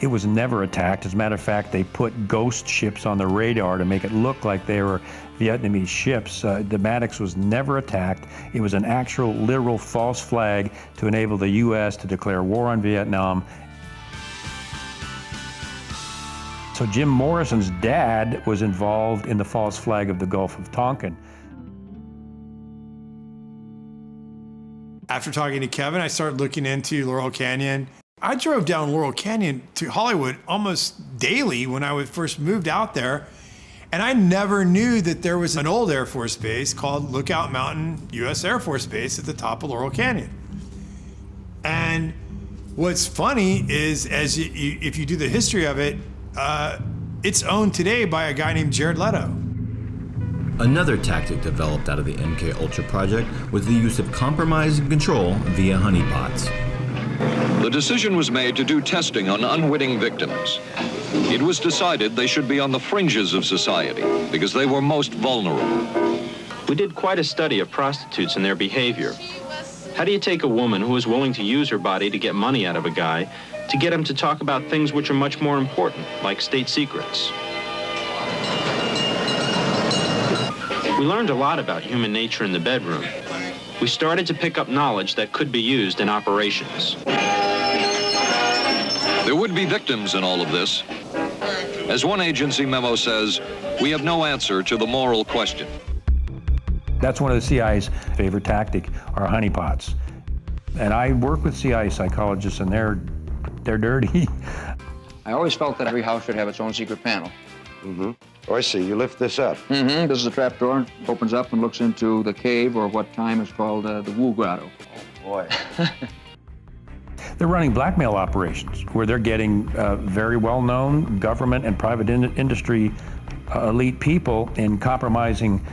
It was never attacked. As a matter of fact, they put ghost ships on the radar to make it look like they were Vietnamese ships. The Maddox was never attacked. It was an actual, literal false flag to enable the U.S. to declare war on Vietnam. So Jim Morrison's dad was involved in the false flag of the Gulf of Tonkin. After talking to Kevin, I started looking into Laurel Canyon. I drove down Laurel Canyon to Hollywood almost daily when I first moved out there. And I never knew that there was an old Air Force base called Lookout Mountain U.S. Air Force Base at the top of Laurel Canyon. And what's funny is, if you do the history of it, it's owned today by a guy named Jared Leto. Another tactic developed out of the MK Ultra project was the use of compromise and control via honeypots. The decision was made to do testing on unwitting victims. It was decided they should be on the fringes of society because they were most vulnerable. We did quite a study of prostitutes and their behavior. How do you take a woman who is willing to use her body to get money out of a guy to get him to talk about things which are much more important, like state secrets? We learned a lot about human nature in the bedroom. We started to pick up knowledge that could be used in operations. There would be victims in all of this. As one agency memo says, we have no answer to the moral question. That's one of the CIA's favorite tactic, are honeypots. And I work with CIA psychologists, and they're dirty. I always felt that every house should have its own secret panel. Mm-hmm. Oh, I see. You lift this up. Mm-hmm. This is a trap door. Opens up and looks into the cave, or what time is called the Wu Grotto. Oh, boy. They're running blackmail operations where they're getting very well-known government and private industry elite people in compromising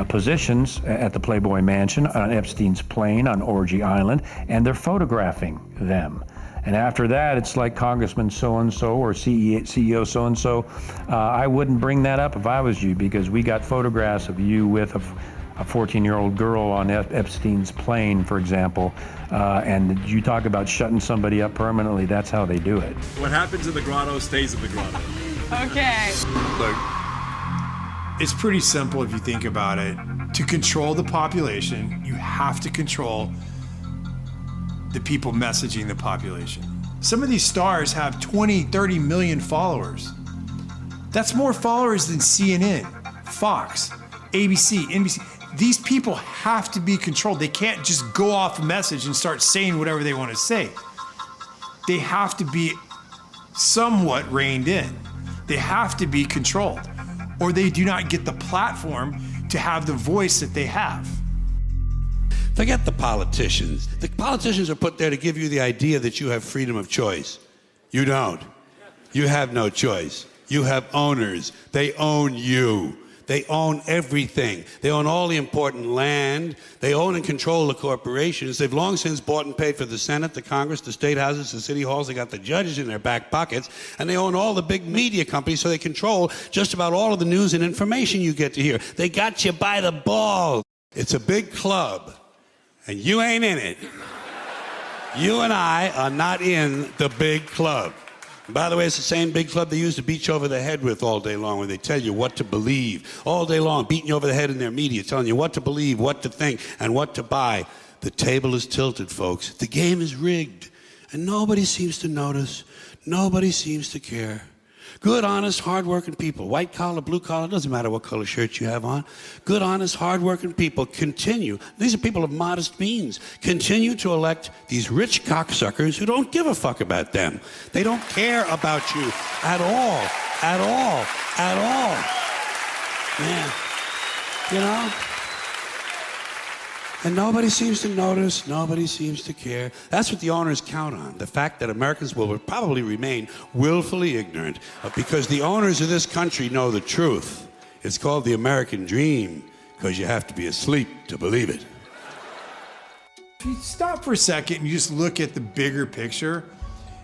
positions at the Playboy Mansion, on Epstein's plane, on Orgy Island, and they're photographing them. And after that, it's like Congressman so-and-so or CEO so-and-so. I wouldn't bring that up if I was you, because we got photographs of you with a 14-year-old girl on Epstein's plane, for example. And you talk about shutting somebody up permanently, that's how they do it. What happens in the grotto stays in the grotto. Okay. Look, it's pretty simple if you think about it. To control the population, you have to control the people messaging the population. Some of these stars have 20, 30 million followers. That's more followers than CNN, Fox, ABC, NBC. These people have to be controlled. They can't just go off a message and start saying whatever they want to say. They have to be somewhat reined in. They have to be controlled, or they do not get the platform to have the voice that they have. Forget the politicians. The politicians are put there to give you the idea that you have freedom of choice. You don't. You have no choice. You have owners. They own you. They own everything. They own all the important land. They own and control the corporations. They've long since bought and paid for the Senate, the Congress, the state houses, the city halls. They got the judges in their back pockets. And they own all the big media companies, so they control just about all of the news and information you get to hear. They got you by the balls. It's a big club, and you ain't in it. You and I are not in the big club. And by the way, it's the same big club they used to beat you over the head with all day long, when they tell you what to believe. All day long, beating you over the head in their media, telling you what to believe, what to think, and what to buy. The table is tilted, folks. The game is rigged. And nobody seems to notice. Nobody seems to care. Good, honest, hard-working people, white collar, blue collar, doesn't matter what color shirt you have on. Good, honest, hard-working people continue. These are people of modest means. Continue to elect these rich cocksuckers who don't give a fuck about them. They don't care about you at all, at all, at all. Man, You know? And nobody seems to notice, nobody seems to care. That's what the owners count on, the fact that Americans will probably remain willfully ignorant because the owners of this country know the truth. It's called the American dream because you have to be asleep to believe it. If you stop for a second and you just look at the bigger picture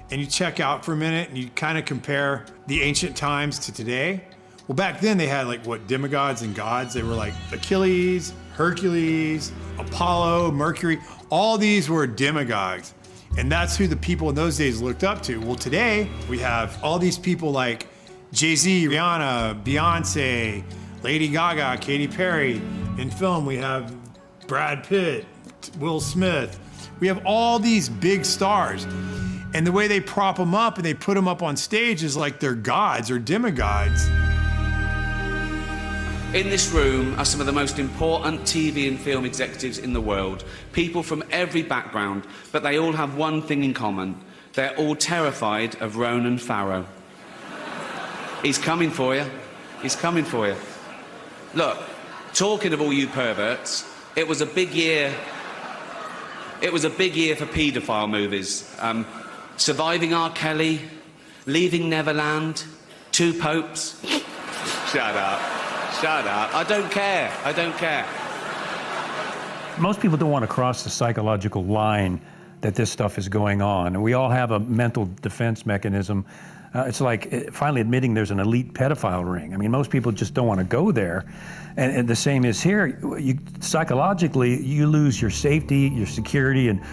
and you check out for a minute and you kind of compare the ancient times to today, well, back then they had like what, demigods and gods. They were like Achilles, Hercules, Apollo, Mercury. All these were demigods. And that's who the people in those days looked up to. Well, today we have all these people like Jay-Z, Rihanna, Beyonce, Lady Gaga, Katy Perry. In film, we have Brad Pitt, Will Smith. We have all these big stars. And the way they prop them up and they put them up on stage is like they're gods or demigods. In this room are some of the most important TV and film executives in the world, people from every background, but they all have one thing in common. They're all terrified of Ronan Farrow. He's coming for you. He's coming for you. Look, talking of all you perverts, it was a big year. It was a big year for paedophile movies. Surviving R. Kelly, Leaving Neverland, Two Popes. Shut up. Shut up. I don't care. I don't care. Most people don't want to cross the psychological line that this stuff is going on. And we all have a mental defense mechanism. It's like finally admitting there's an elite pedophile ring. I mean, most people just don't want to go there. And the same is here. Psychologically, you lose your safety, your security, and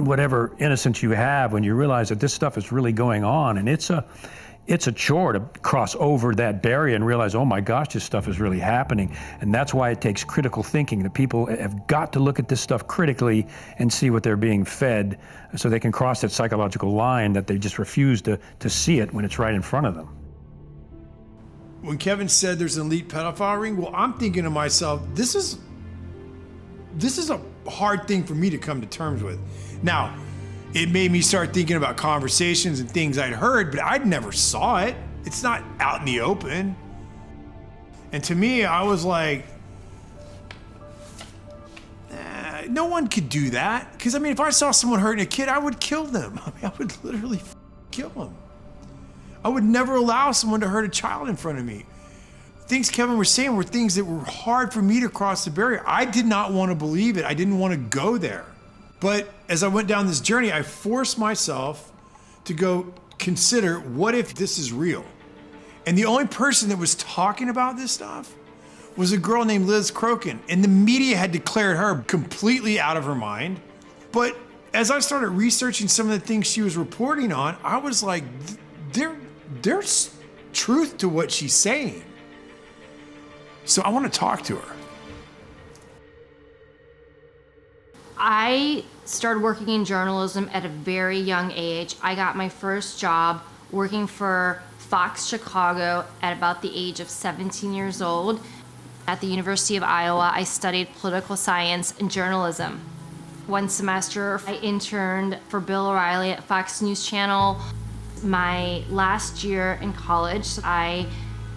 whatever innocence you have when you realize that this stuff is really going on. And it's a chore to cross over that barrier and realize, oh my gosh, this stuff is really happening. And that's why it takes critical thinking. The people have got to look at this stuff critically and see what they're being fed so they can cross that psychological line that they just refuse to see it when it's right in front of them. When Kevin said there's an elite pedophile ring, well, I'm thinking to myself, this is a hard thing for me to come to terms with. Now, it made me start thinking about conversations and things I'd heard, but I'd never saw it. It's not out in the open. And to me, I was like, no one could do that. Because, I mean, if I saw someone hurting a kid, I would kill them. I mean, I would literally kill them. I would never allow someone to hurt a child in front of me. Things Kevin was saying were things that were hard for me to cross the barrier. I did not want to believe it. I didn't want to go there. But as I went down this journey, I forced myself to go consider, what if this is real? And the only person that was talking about this stuff was a girl named Liz Crokin. And the media had declared her completely out of her mind. But as I started researching some of the things she was reporting on, I was like, there's truth to what she's saying. So I want to talk to her. I started working in journalism at a very young age. I got my first job working for Fox Chicago at about the age of 17 years old. At the University of Iowa, I studied political science and journalism. One semester, I interned for Bill O'Reilly at Fox News Channel. My last year in college, I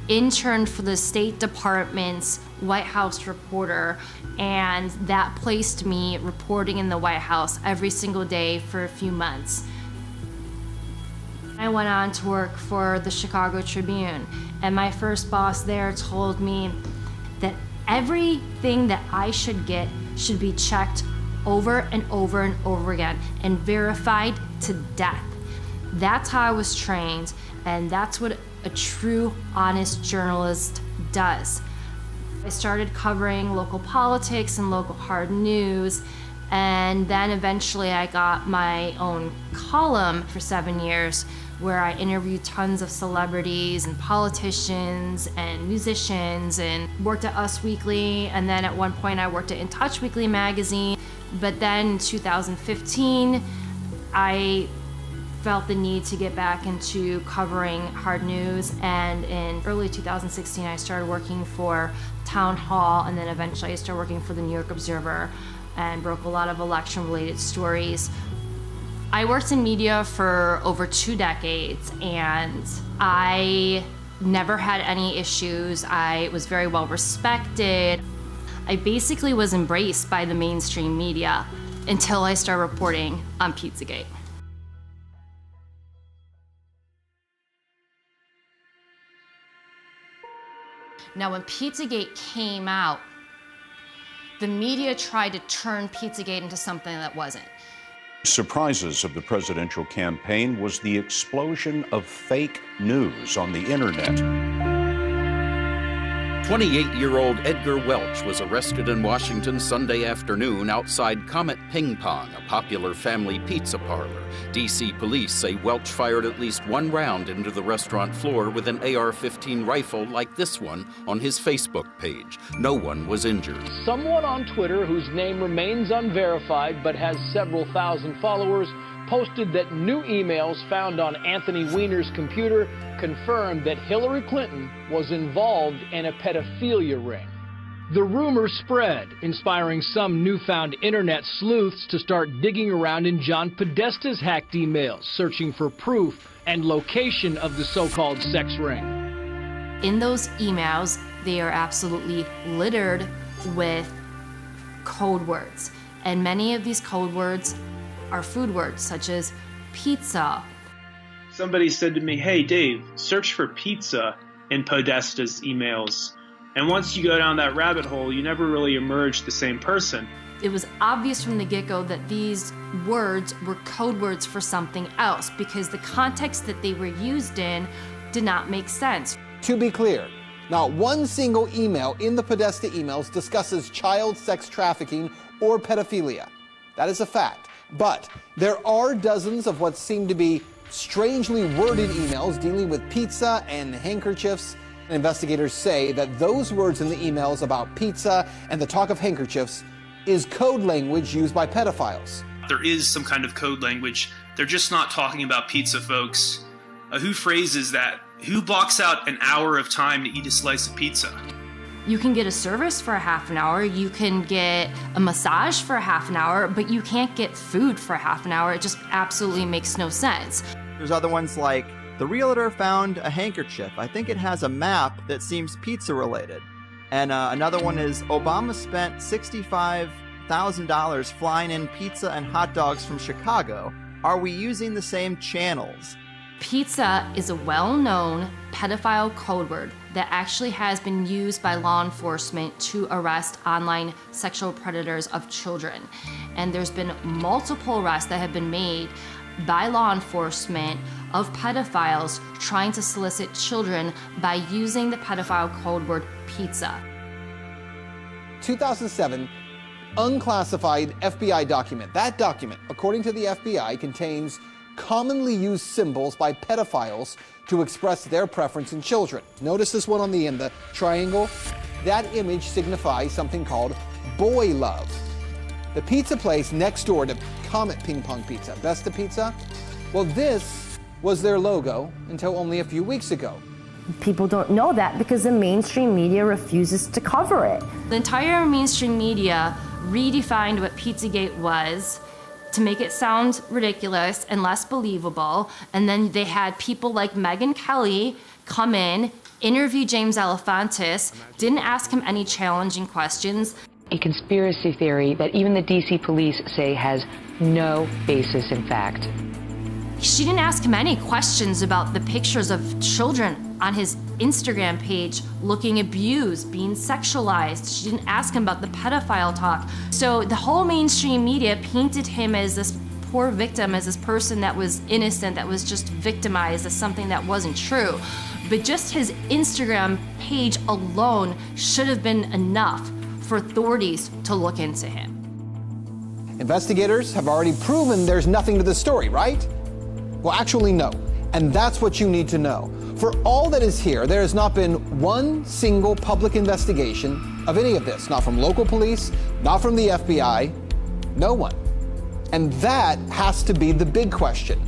interned for the State Department's White House reporter, and that placed me reporting in the White House every single day for a few months. I went on to work for the Chicago Tribune, and my first boss there told me that everything that I should get should be checked over and over and over again and verified to death. That's how I was trained, and that's what a true, honest journalist does. I started covering local politics and local hard news, and then eventually I got my own column for 7 years where I interviewed tons of celebrities and politicians and musicians, and worked at Us Weekly, and then at one point I worked at In Touch Weekly magazine. But then in 2015, I felt the need to get back into covering hard news, and in early 2016 I started working for Town Hall, and then eventually I started working for the New York Observer and broke a lot of election-related stories. I worked in media for over 2 decades, and I never had any issues. I was very well respected. I basically was embraced by the mainstream media until I started reporting on Pizzagate. Now, when Pizzagate came out, the media tried to turn Pizzagate into something that wasn't. Surprises of the presidential campaign was the explosion of fake news on the internet. 28-year-old Edgar Welch was arrested in Washington Sunday afternoon outside Comet Ping Pong, a popular family pizza parlor. D.C. police say Welch fired at least one round into the restaurant floor with an AR-15 rifle like this one on his Facebook page. No one was injured. Someone on Twitter, whose name remains unverified but has several thousand followers, posted that new emails found on Anthony Weiner's computer confirmed that Hillary Clinton was involved in a pedophilia ring. The rumor spread, inspiring some newfound internet sleuths to start digging around in John Podesta's hacked emails, searching for proof and location of the so-called sex ring. In those emails, they are absolutely littered with code words, and many of these code words are food words such as pizza. Somebody said to me, "Hey Dave, search for pizza in Podesta's emails. And once you go down that rabbit hole, you never really emerge the same person." It was obvious from the get-go that these words were code words for something else because the context that they were used in did not make sense. To be clear, not one single email in the Podesta emails discusses child sex trafficking or pedophilia. That is a fact. But there are dozens of what seem to be strangely worded emails dealing with pizza and handkerchiefs. Investigators say that those words in the emails about pizza and the talk of handkerchiefs is code language used by pedophiles. There is some kind of code language. They're just not talking about pizza, folks. Who phrases that? Who blocks out an hour of time to eat a slice of pizza? You can get a service for a half an hour, you can get a massage for a half an hour, but you can't get food for a half an hour. It just absolutely makes no sense. There's other ones like, the realtor found a handkerchief. I think it has a map that seems pizza related. And another one is, Obama spent $65,000 flying in pizza and hot dogs from Chicago. Are we using the same channels? Pizza is a well-known pedophile code word that actually has been used by law enforcement to arrest online sexual predators of children. And there's been multiple arrests that have been made by law enforcement of pedophiles trying to solicit children by using the pedophile code word pizza. 2007 unclassified FBI document. That document, according to the FBI, contains commonly used symbols by pedophiles to express their preference in children. Notice this one on the end, the triangle. That image signifies something called boy love. The pizza place next door to Comet Ping Pong Pizza, Besta Pizza, well, this was their logo until only a few weeks ago. People don't know that because the mainstream media refuses to cover it. The entire mainstream media redefined what Pizzagate was to make it sound ridiculous and less believable. And then they had people like Megyn Kelly come in, interview James Alefantis, didn't ask him any challenging questions. A conspiracy theory that even the DC police say has no basis in fact. She didn't ask him any questions about the pictures of children on his Instagram page looking abused, being sexualized. She didn't ask him about the pedophile talk. So the whole mainstream media painted him as this poor victim, as this person that was innocent, that was just victimized, as something that wasn't true. But just his Instagram page alone should have been enough for authorities to look into him. Investigators have already proven there's nothing to the story, right? Well, actually, no. And that's what you need to know. For all that is here, there has not been one single public investigation of any of this. Not from local police, not from the FBI, no one. And that has to be the big question.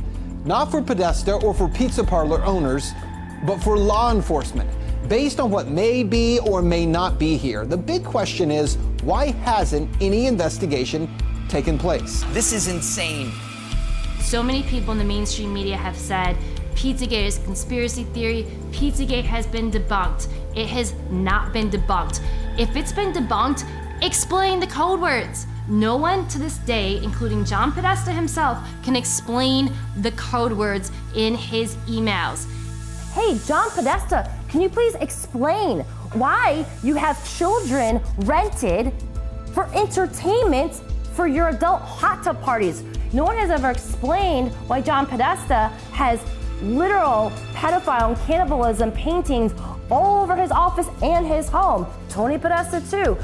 Not for Podesta or for pizza parlor owners, but for law enforcement. Based on what may be or may not be here, the big question is, why hasn't any investigation taken place? This is insane. So many people in the mainstream media have said, Pizzagate is a conspiracy theory. Pizzagate has been debunked. It has not been debunked. If it's been debunked, Explain the code words. No one to this day, including John Podesta himself, can explain the code words in his emails. Hey, John Podesta, can you please explain why you have children rented for entertainment for your adult hot tub parties? No one has ever explained why John Podesta has literal pedophile and cannibalism paintings all over his office and his home. Tony Podesta too.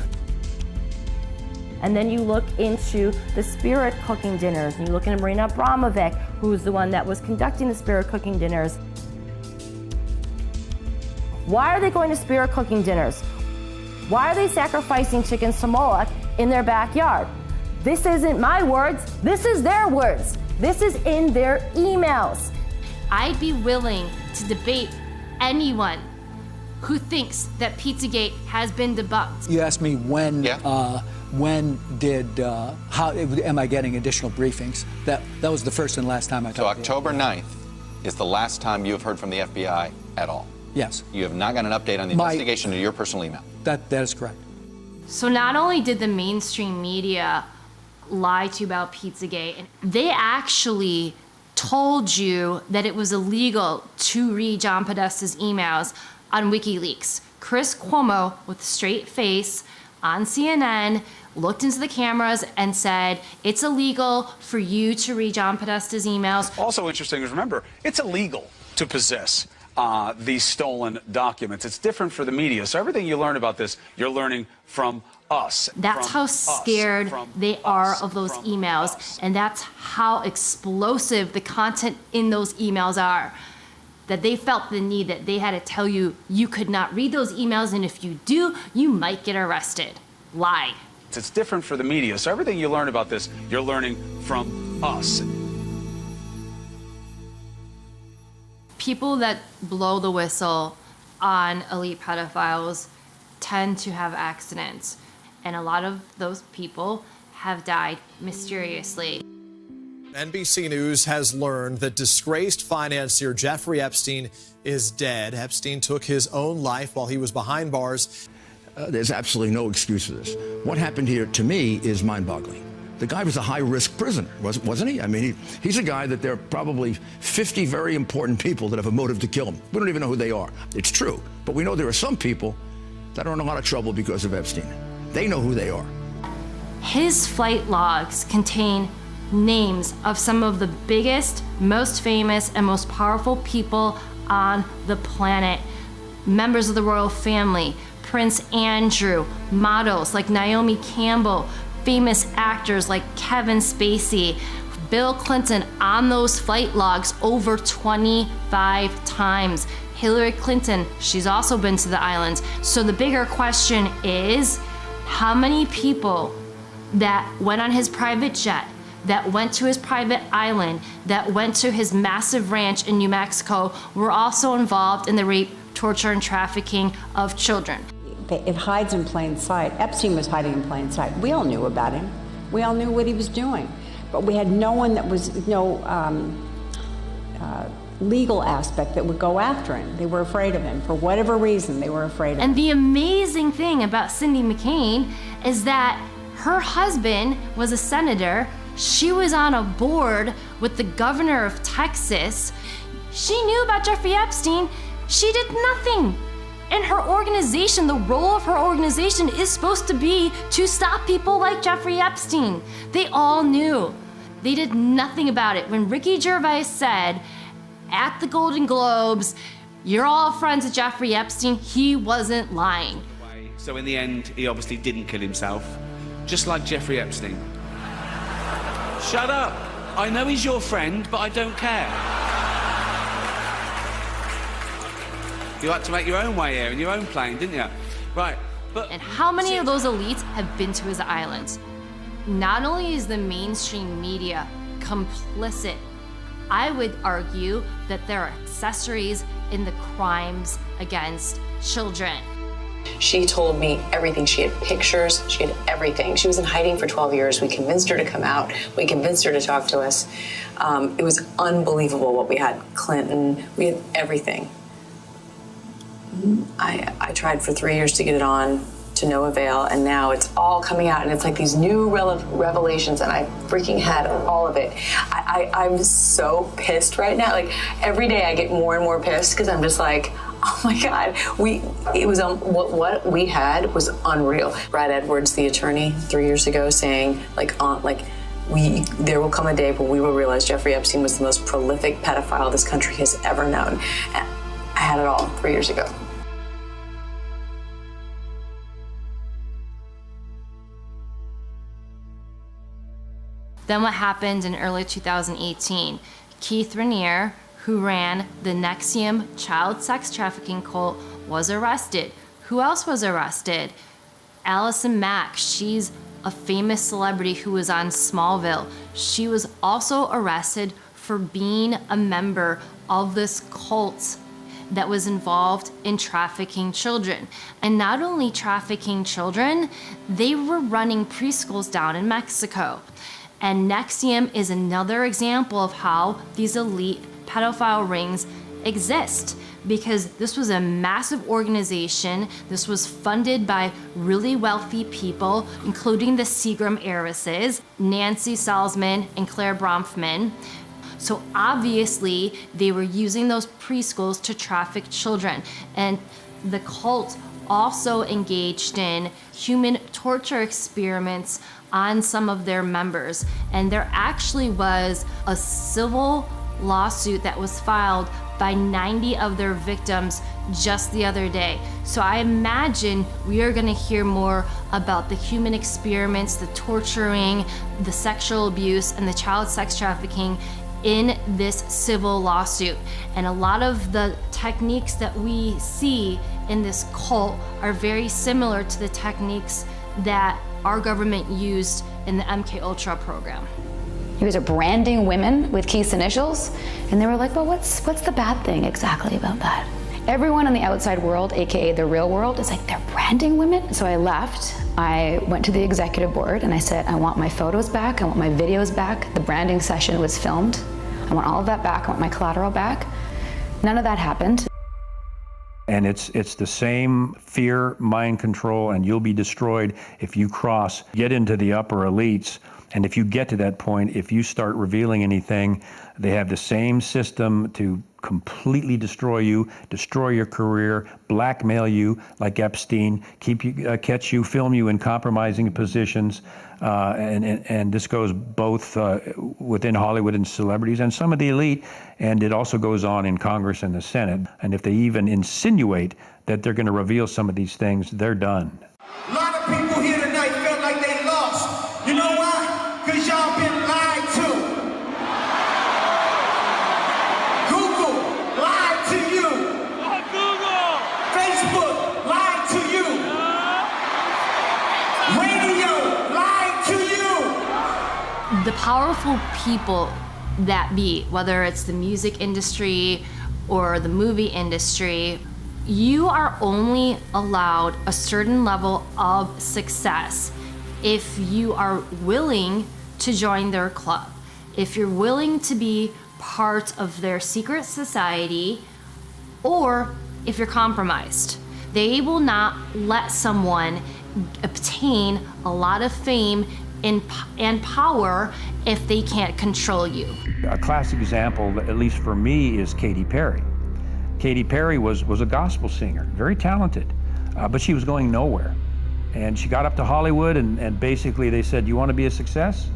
And then you look into the Spirit cooking dinners, and you look into Marina Abramovic, who's the one that was conducting the Spirit cooking dinners. Why are they going to Spirit cooking dinners? Why are they sacrificing chickens to Moloch in their backyard? This isn't my words, this is their words. This is in their emails. I'd be willing to debate anyone who thinks that Pizzagate has been debunked. You asked me when how am I getting additional briefings? That was the first and last time I talked. So October 9th is the last time you have heard from the FBI at all? Yes. You have not got an update on the investigation to your personal email? That is correct. So not only did the mainstream media lie to you about Pizzagate, they actually told you that it was illegal to read John Podesta's emails on WikiLeaks. Chris Cuomo, with a straight face on CNN, looked into the cameras and said, it's illegal for you to read John Podesta's emails. Also interesting is, remember, it's illegal to possess these stolen documents. It's different for the media. So everything you learn about this, you're learning from us. That's how scared they are of those emails. And that's how explosive the content in those emails are. That they felt the need that they had to tell you, you could not read those emails, and if you do, you might get arrested. Lie. It's different for the media. So everything you learn about this, you're learning from us. People that blow the whistle on elite pedophiles tend to have accidents, and a lot of those people have died mysteriously. NBC News has learned that disgraced financier Jeffrey Epstein is dead. Epstein took his own life while he was behind bars. There's absolutely no excuse for this. What happened here, to me, is mind-boggling. The guy was a high-risk prisoner, wasn't he? I mean, he's a guy that there are probably 50 very important people that have a motive to kill him. We don't even know who they are. It's true. But we know there are some people that are in a lot of trouble because of Epstein. They know who they are. His flight logs contain names of some of the biggest, most famous, and most powerful people on the planet. Members of the royal family, Prince Andrew, models like Naomi Campbell, famous actors like Kevin Spacey, Bill Clinton on those flight logs over 25 times. Hillary Clinton, she's also been to the islands. So the bigger question is, how many people that went on his private jet, that went to his private island, that went to his massive ranch in New Mexico, were also involved in the rape, torture, and trafficking of children? It hides in plain sight. Epstein was hiding in plain sight. We all knew about him. We all knew what he was doing. But we had no one that was, legal aspect that would go after him. They were afraid of him. For whatever reason, they were afraid of him. And the amazing thing about Cindy McCain is that her husband was a senator. She was on a board with the governor of Texas. She knew about Jeffrey Epstein. She did nothing. And her organization, the role of her organization is supposed to be to stop people like Jeffrey Epstein. They all knew. They did nothing about it. When Ricky Gervais said at the Golden Globes, you're all friends with Jeffrey Epstein, he wasn't lying. So in the end, he obviously didn't kill himself, just like Jeffrey Epstein. Shut up. I know he's your friend, but I don't care. You like to make your own way here in your own plane, didn't you? Right, but... And how many of those elites have been to his islands? Not only is the mainstream media complicit, I would argue that there are accessories in the crimes against children. She told me everything. She had pictures, she had everything. She was in hiding for 12 years. We convinced her to come out. We convinced her to talk to us. It was unbelievable what we had. Clinton, we had everything. I tried for 3 years to get it on to no avail, and now it's all coming out, and it's like these new revelations, and I freaking had all of it. I'm so pissed right now. Like, every day I get more and more pissed because I'm just like, oh my God, what we had was unreal. Brad Edwards, the attorney, 3 years ago, saying there will come a day when we will realize Jeffrey Epstein was the most prolific pedophile this country has ever known. And I had it all 3 years ago. Then what happened in early 2018? Keith Raniere, who ran the NXIVM child sex trafficking cult, was arrested. Who else was arrested? Allison Mack. She's a famous celebrity who was on Smallville. She was also arrested for being a member of this cult that was involved in trafficking children. And not only trafficking children, they were running preschools down in Mexico. And NXIVM is another example of how these elite pedophile rings exist, because this was a massive organization. This was funded by really wealthy people, including the Seagram heiresses, Nancy Salzman and Claire Bronfman. So obviously they were using those preschools to traffic children. And the cult also engaged in human torture experiments on some of their members. And there actually was a civil lawsuit that was filed by 90 of their victims just the other day. So I imagine we are gonna hear more about the human experiments, the torturing, the sexual abuse, and the child sex trafficking in this civil lawsuit. And a lot of the techniques that we see in this cult are very similar to the techniques that our government used in the MKUltra program. You guys are branding women with Keith's initials, and they were like, well, what's the bad thing exactly about that? Everyone in the outside world, AKA the real world, is like, they're branding women? So I left, I went to the executive board and I said, I want my photos back, I want my videos back, the branding session was filmed, I want all of that back, I want my collateral back. None of that happened. And it's the same fear, mind control, and you'll be destroyed if you get into the upper elites. And if you get to that point, if you start revealing anything, they have the same system to completely destroy you, destroy your career, blackmail you like Epstein, catch you, film you in compromising positions. And this goes both within Hollywood and celebrities and some of the elite, and it also goes on in Congress and the Senate. And if they even insinuate that they're going to reveal some of these things, they're done. A lot of people here tonight felt like they lost. You know why? Because y'all been lied to. Google lied to you. Google. Facebook lied to you. Radio lied to you. The powerful people that be, whether it's the music industry or the movie industry, you are only allowed a certain level of success if you are willing to join their club, if you're willing to be part of their secret society, or if you're compromised. They will not let someone obtain a lot of fame and power if they can't control you. A classic example, at least for me, is Katy Perry. Katy Perry was a gospel singer, very talented, but she was going nowhere. And she got up to Hollywood and basically they said, you want to be a success?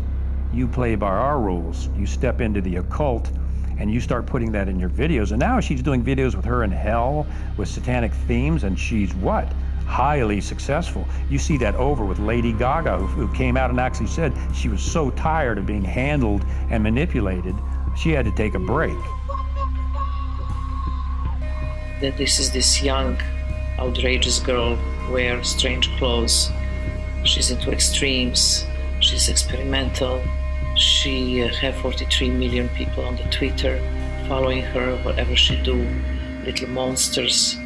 You play by our rules. You step into the occult and you start putting that in your videos. And now she's doing videos with her in hell with satanic themes, and she's what? Highly successful. You see that over with Lady Gaga, who came out and actually said she was so tired of being handled and manipulated, she had to take a break. That this is this young, outrageous girl, wears strange clothes. She's into extremes. She's experimental. She have 43 million people on the Twitter following her, whatever she do, little monsters.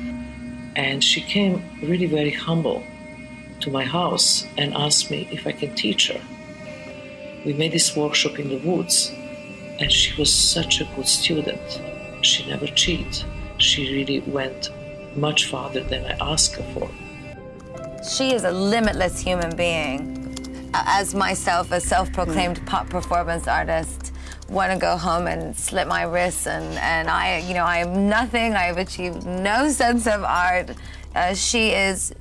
And she came really very humble to my house and asked me if I can teach her. We made this workshop in the woods, and she was such a good student. She never cheated. She really went much farther than I asked her for. She is a limitless human being. As myself, a self-proclaimed pop performance artist, want to go home and slit my wrists, and I am nothing. I have achieved no sense of art. She is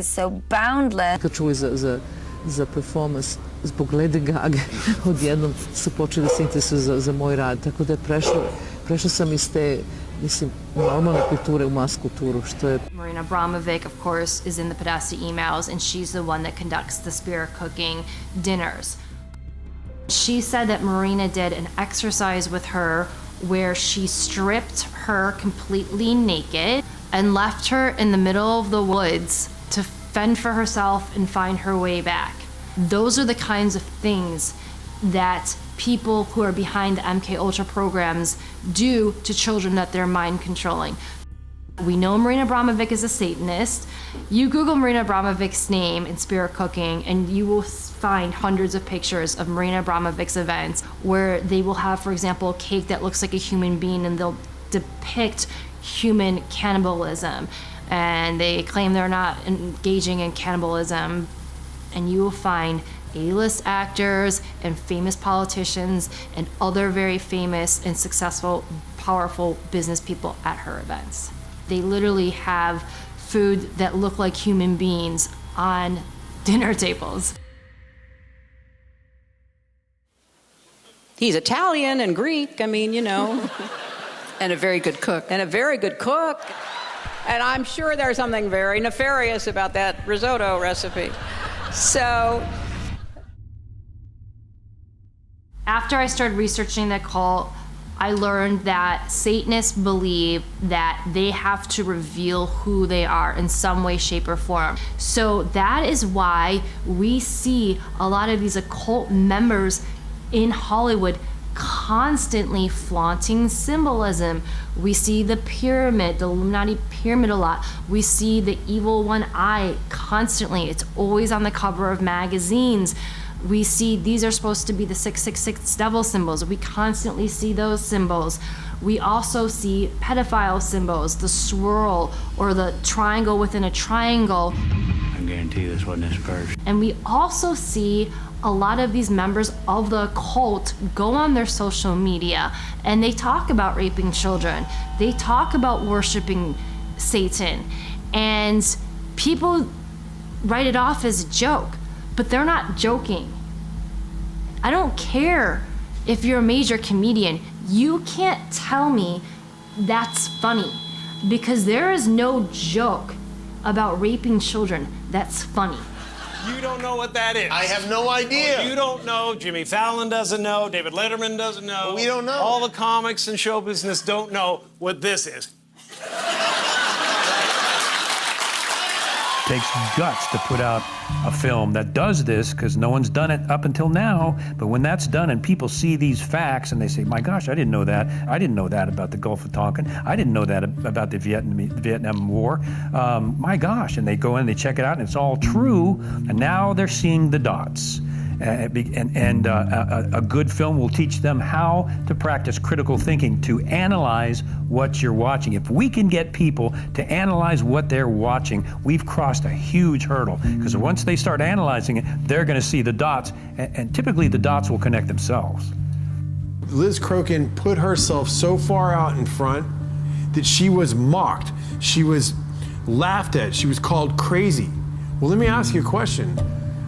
so boundless. Čuli za performance zbog Lady Gaga, odjednom su počeli da se interesuju za moj rad, tako da je prešla sam iz te, mislim, normalne kulture u mas kulturu, što je... Marina Abramovic, of course, is in the Podesta emails, and she's the one that conducts the Spirit Cooking dinners. She said that Marina did an exercise with her where she stripped her completely naked and left her in the middle of the woods to fend for herself and find her way back. Those are the kinds of things that people who are behind the MK Ultra programs do to children that they're mind controlling. We know Marina Abramovic is a Satanist. You Google Marina Abramovic's name in Spirit Cooking and you will find hundreds of pictures of Marina Abramovic's events where they will have, for example, a cake that looks like a human being and they'll depict human cannibalism. And they claim they're not engaging in cannibalism. And you will find A-list actors and famous politicians and other very famous and successful, powerful business people at her events. They literally have food that look like human beings on dinner tables. He's Italian and Greek, I mean, you know. And a very good cook. And a very good cook. And I'm sure there's something very nefarious about that risotto recipe. So... After I started researching the cult, I learned that Satanists believe that they have to reveal who they are in some way, shape, or form. So that is why we see a lot of these occult members in Hollywood constantly flaunting symbolism. We see the pyramid, the Illuminati pyramid a lot. We see the evil one eye constantly. It's always on the cover of magazines. We see these are supposed to be the 666 devil symbols. We constantly see those symbols. We also see pedophile symbols, the swirl or the triangle within a triangle. I guarantee this wasn't his first. And we also see a lot of these members of the cult go on their social media and they talk about raping children. They talk about worshiping Satan. And people write it off as a joke, but they're not joking. I don't care if you're a major comedian. You can't tell me that's funny because there is no joke about raping children that's funny. You don't know what that is. I have no idea. You don't know. Jimmy Fallon doesn't know. David Letterman doesn't know. We don't know. All the comics and show business don't know what this is. Takes guts to put out a film that does this because no one's done it up until now. But when that's done and people see these facts and they say, my gosh, I didn't know that. I didn't know that about the Gulf of Tonkin. I didn't know that about the Vietnam War. My gosh. And they go in and they check it out and it's all true. And now they're seeing the dots. And a good film will teach them how to practice critical thinking, to analyze what you're watching. If we can get people to analyze what they're watching, we've crossed a huge hurdle. Because once they start analyzing it, they're going to see the dots, and typically the dots will connect themselves. Liz Crokin put herself so far out in front that she was mocked. She was laughed at. She was called crazy. Well, let me ask you a question.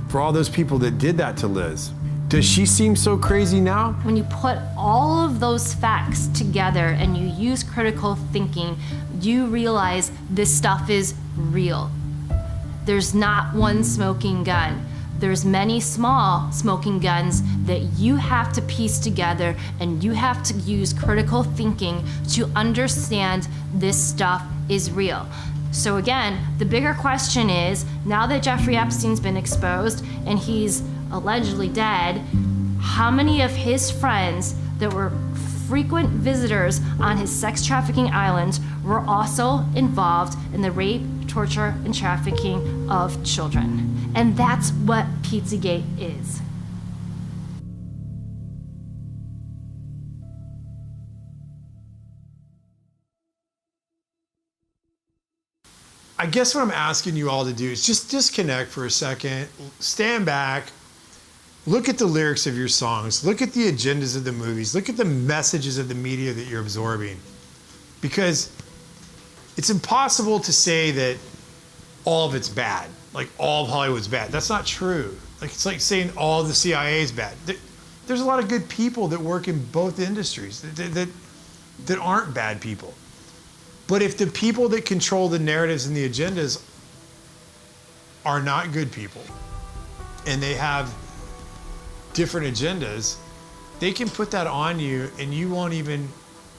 For all those people that did that to Liz, does she seem so crazy now? When you put all of those facts together and you use critical thinking, you realize this stuff is real. There's not one smoking gun. There's many small smoking guns that you have to piece together, and you have to use critical thinking to understand this stuff is real. So again, the bigger question is, now that Jeffrey Epstein's been exposed and he's allegedly dead, how many of his friends that were frequent visitors on his sex trafficking islands were also involved in the rape, torture, and trafficking of children? And that's what Pizzagate is. I guess what I'm asking you all to do is just disconnect for a second, stand back, look at the lyrics of your songs, look at the agendas of the movies, look at the messages of the media that you're absorbing. Because it's impossible to say that all of it's bad, like all of Hollywood's bad. That's not true. Like it's like saying all of the CIA is bad. There's a lot of good people that work in both industries that aren't bad people. But if the people that control the narratives and the agendas are not good people, and they have different agendas, they can put that on you and you won't even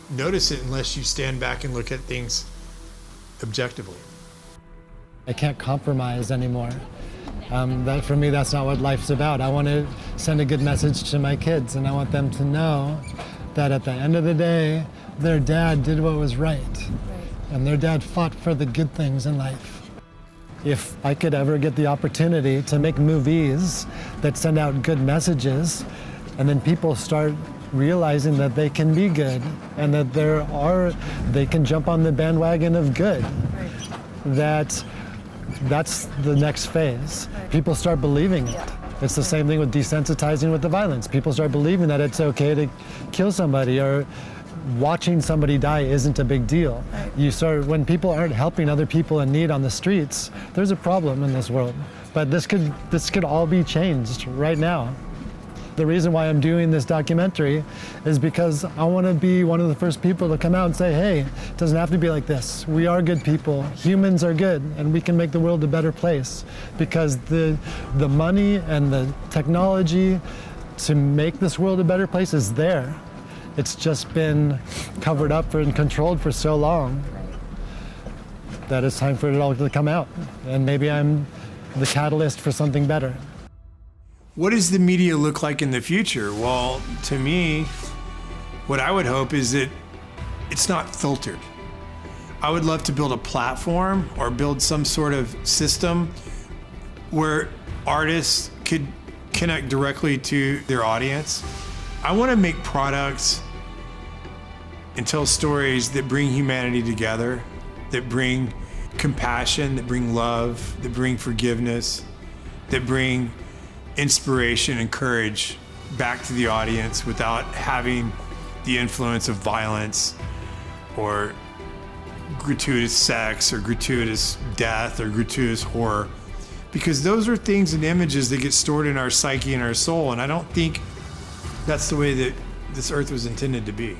notice it unless you stand back and look at things objectively. I can't compromise anymore. That for me, that's not what life's about. I want to send a good message to my kids, and I want them to know that at the end of the day, their dad did what was right. And their dad fought for the good things in life. If I could ever get the opportunity to make movies that send out good messages, and then people start realizing that they can be good and that they can jump on the bandwagon of good, that's the next phase. People start believing it. It's the same thing with desensitizing with the violence. People start believing that it's okay to kill somebody, or watching somebody die isn't a big deal. When people aren't helping other people in need on the streets, there's a problem in this world. But this could all be changed right now. The reason why I'm doing this documentary is because I want to be one of the first people to come out and say, hey, it doesn't have to be like this. We are good people. Humans are good, and we can make the world a better place. Because the money and the technology to make this world a better place is there. It's just been covered up and controlled for so long that it's time for it all to come out. And maybe I'm the catalyst for something better. What does the media look like in the future? Well, to me, what I would hope is that it's not filtered. I would love to build a platform or build some sort of system where artists could connect directly to their audience. I want to make products and tell stories that bring humanity together, that bring compassion, that bring love, that bring forgiveness, that bring inspiration and courage back to the audience without having the influence of violence or gratuitous sex or gratuitous death or gratuitous horror. Because those are things and images that get stored in our psyche and our soul, and I don't think that's the way that this earth was intended to be.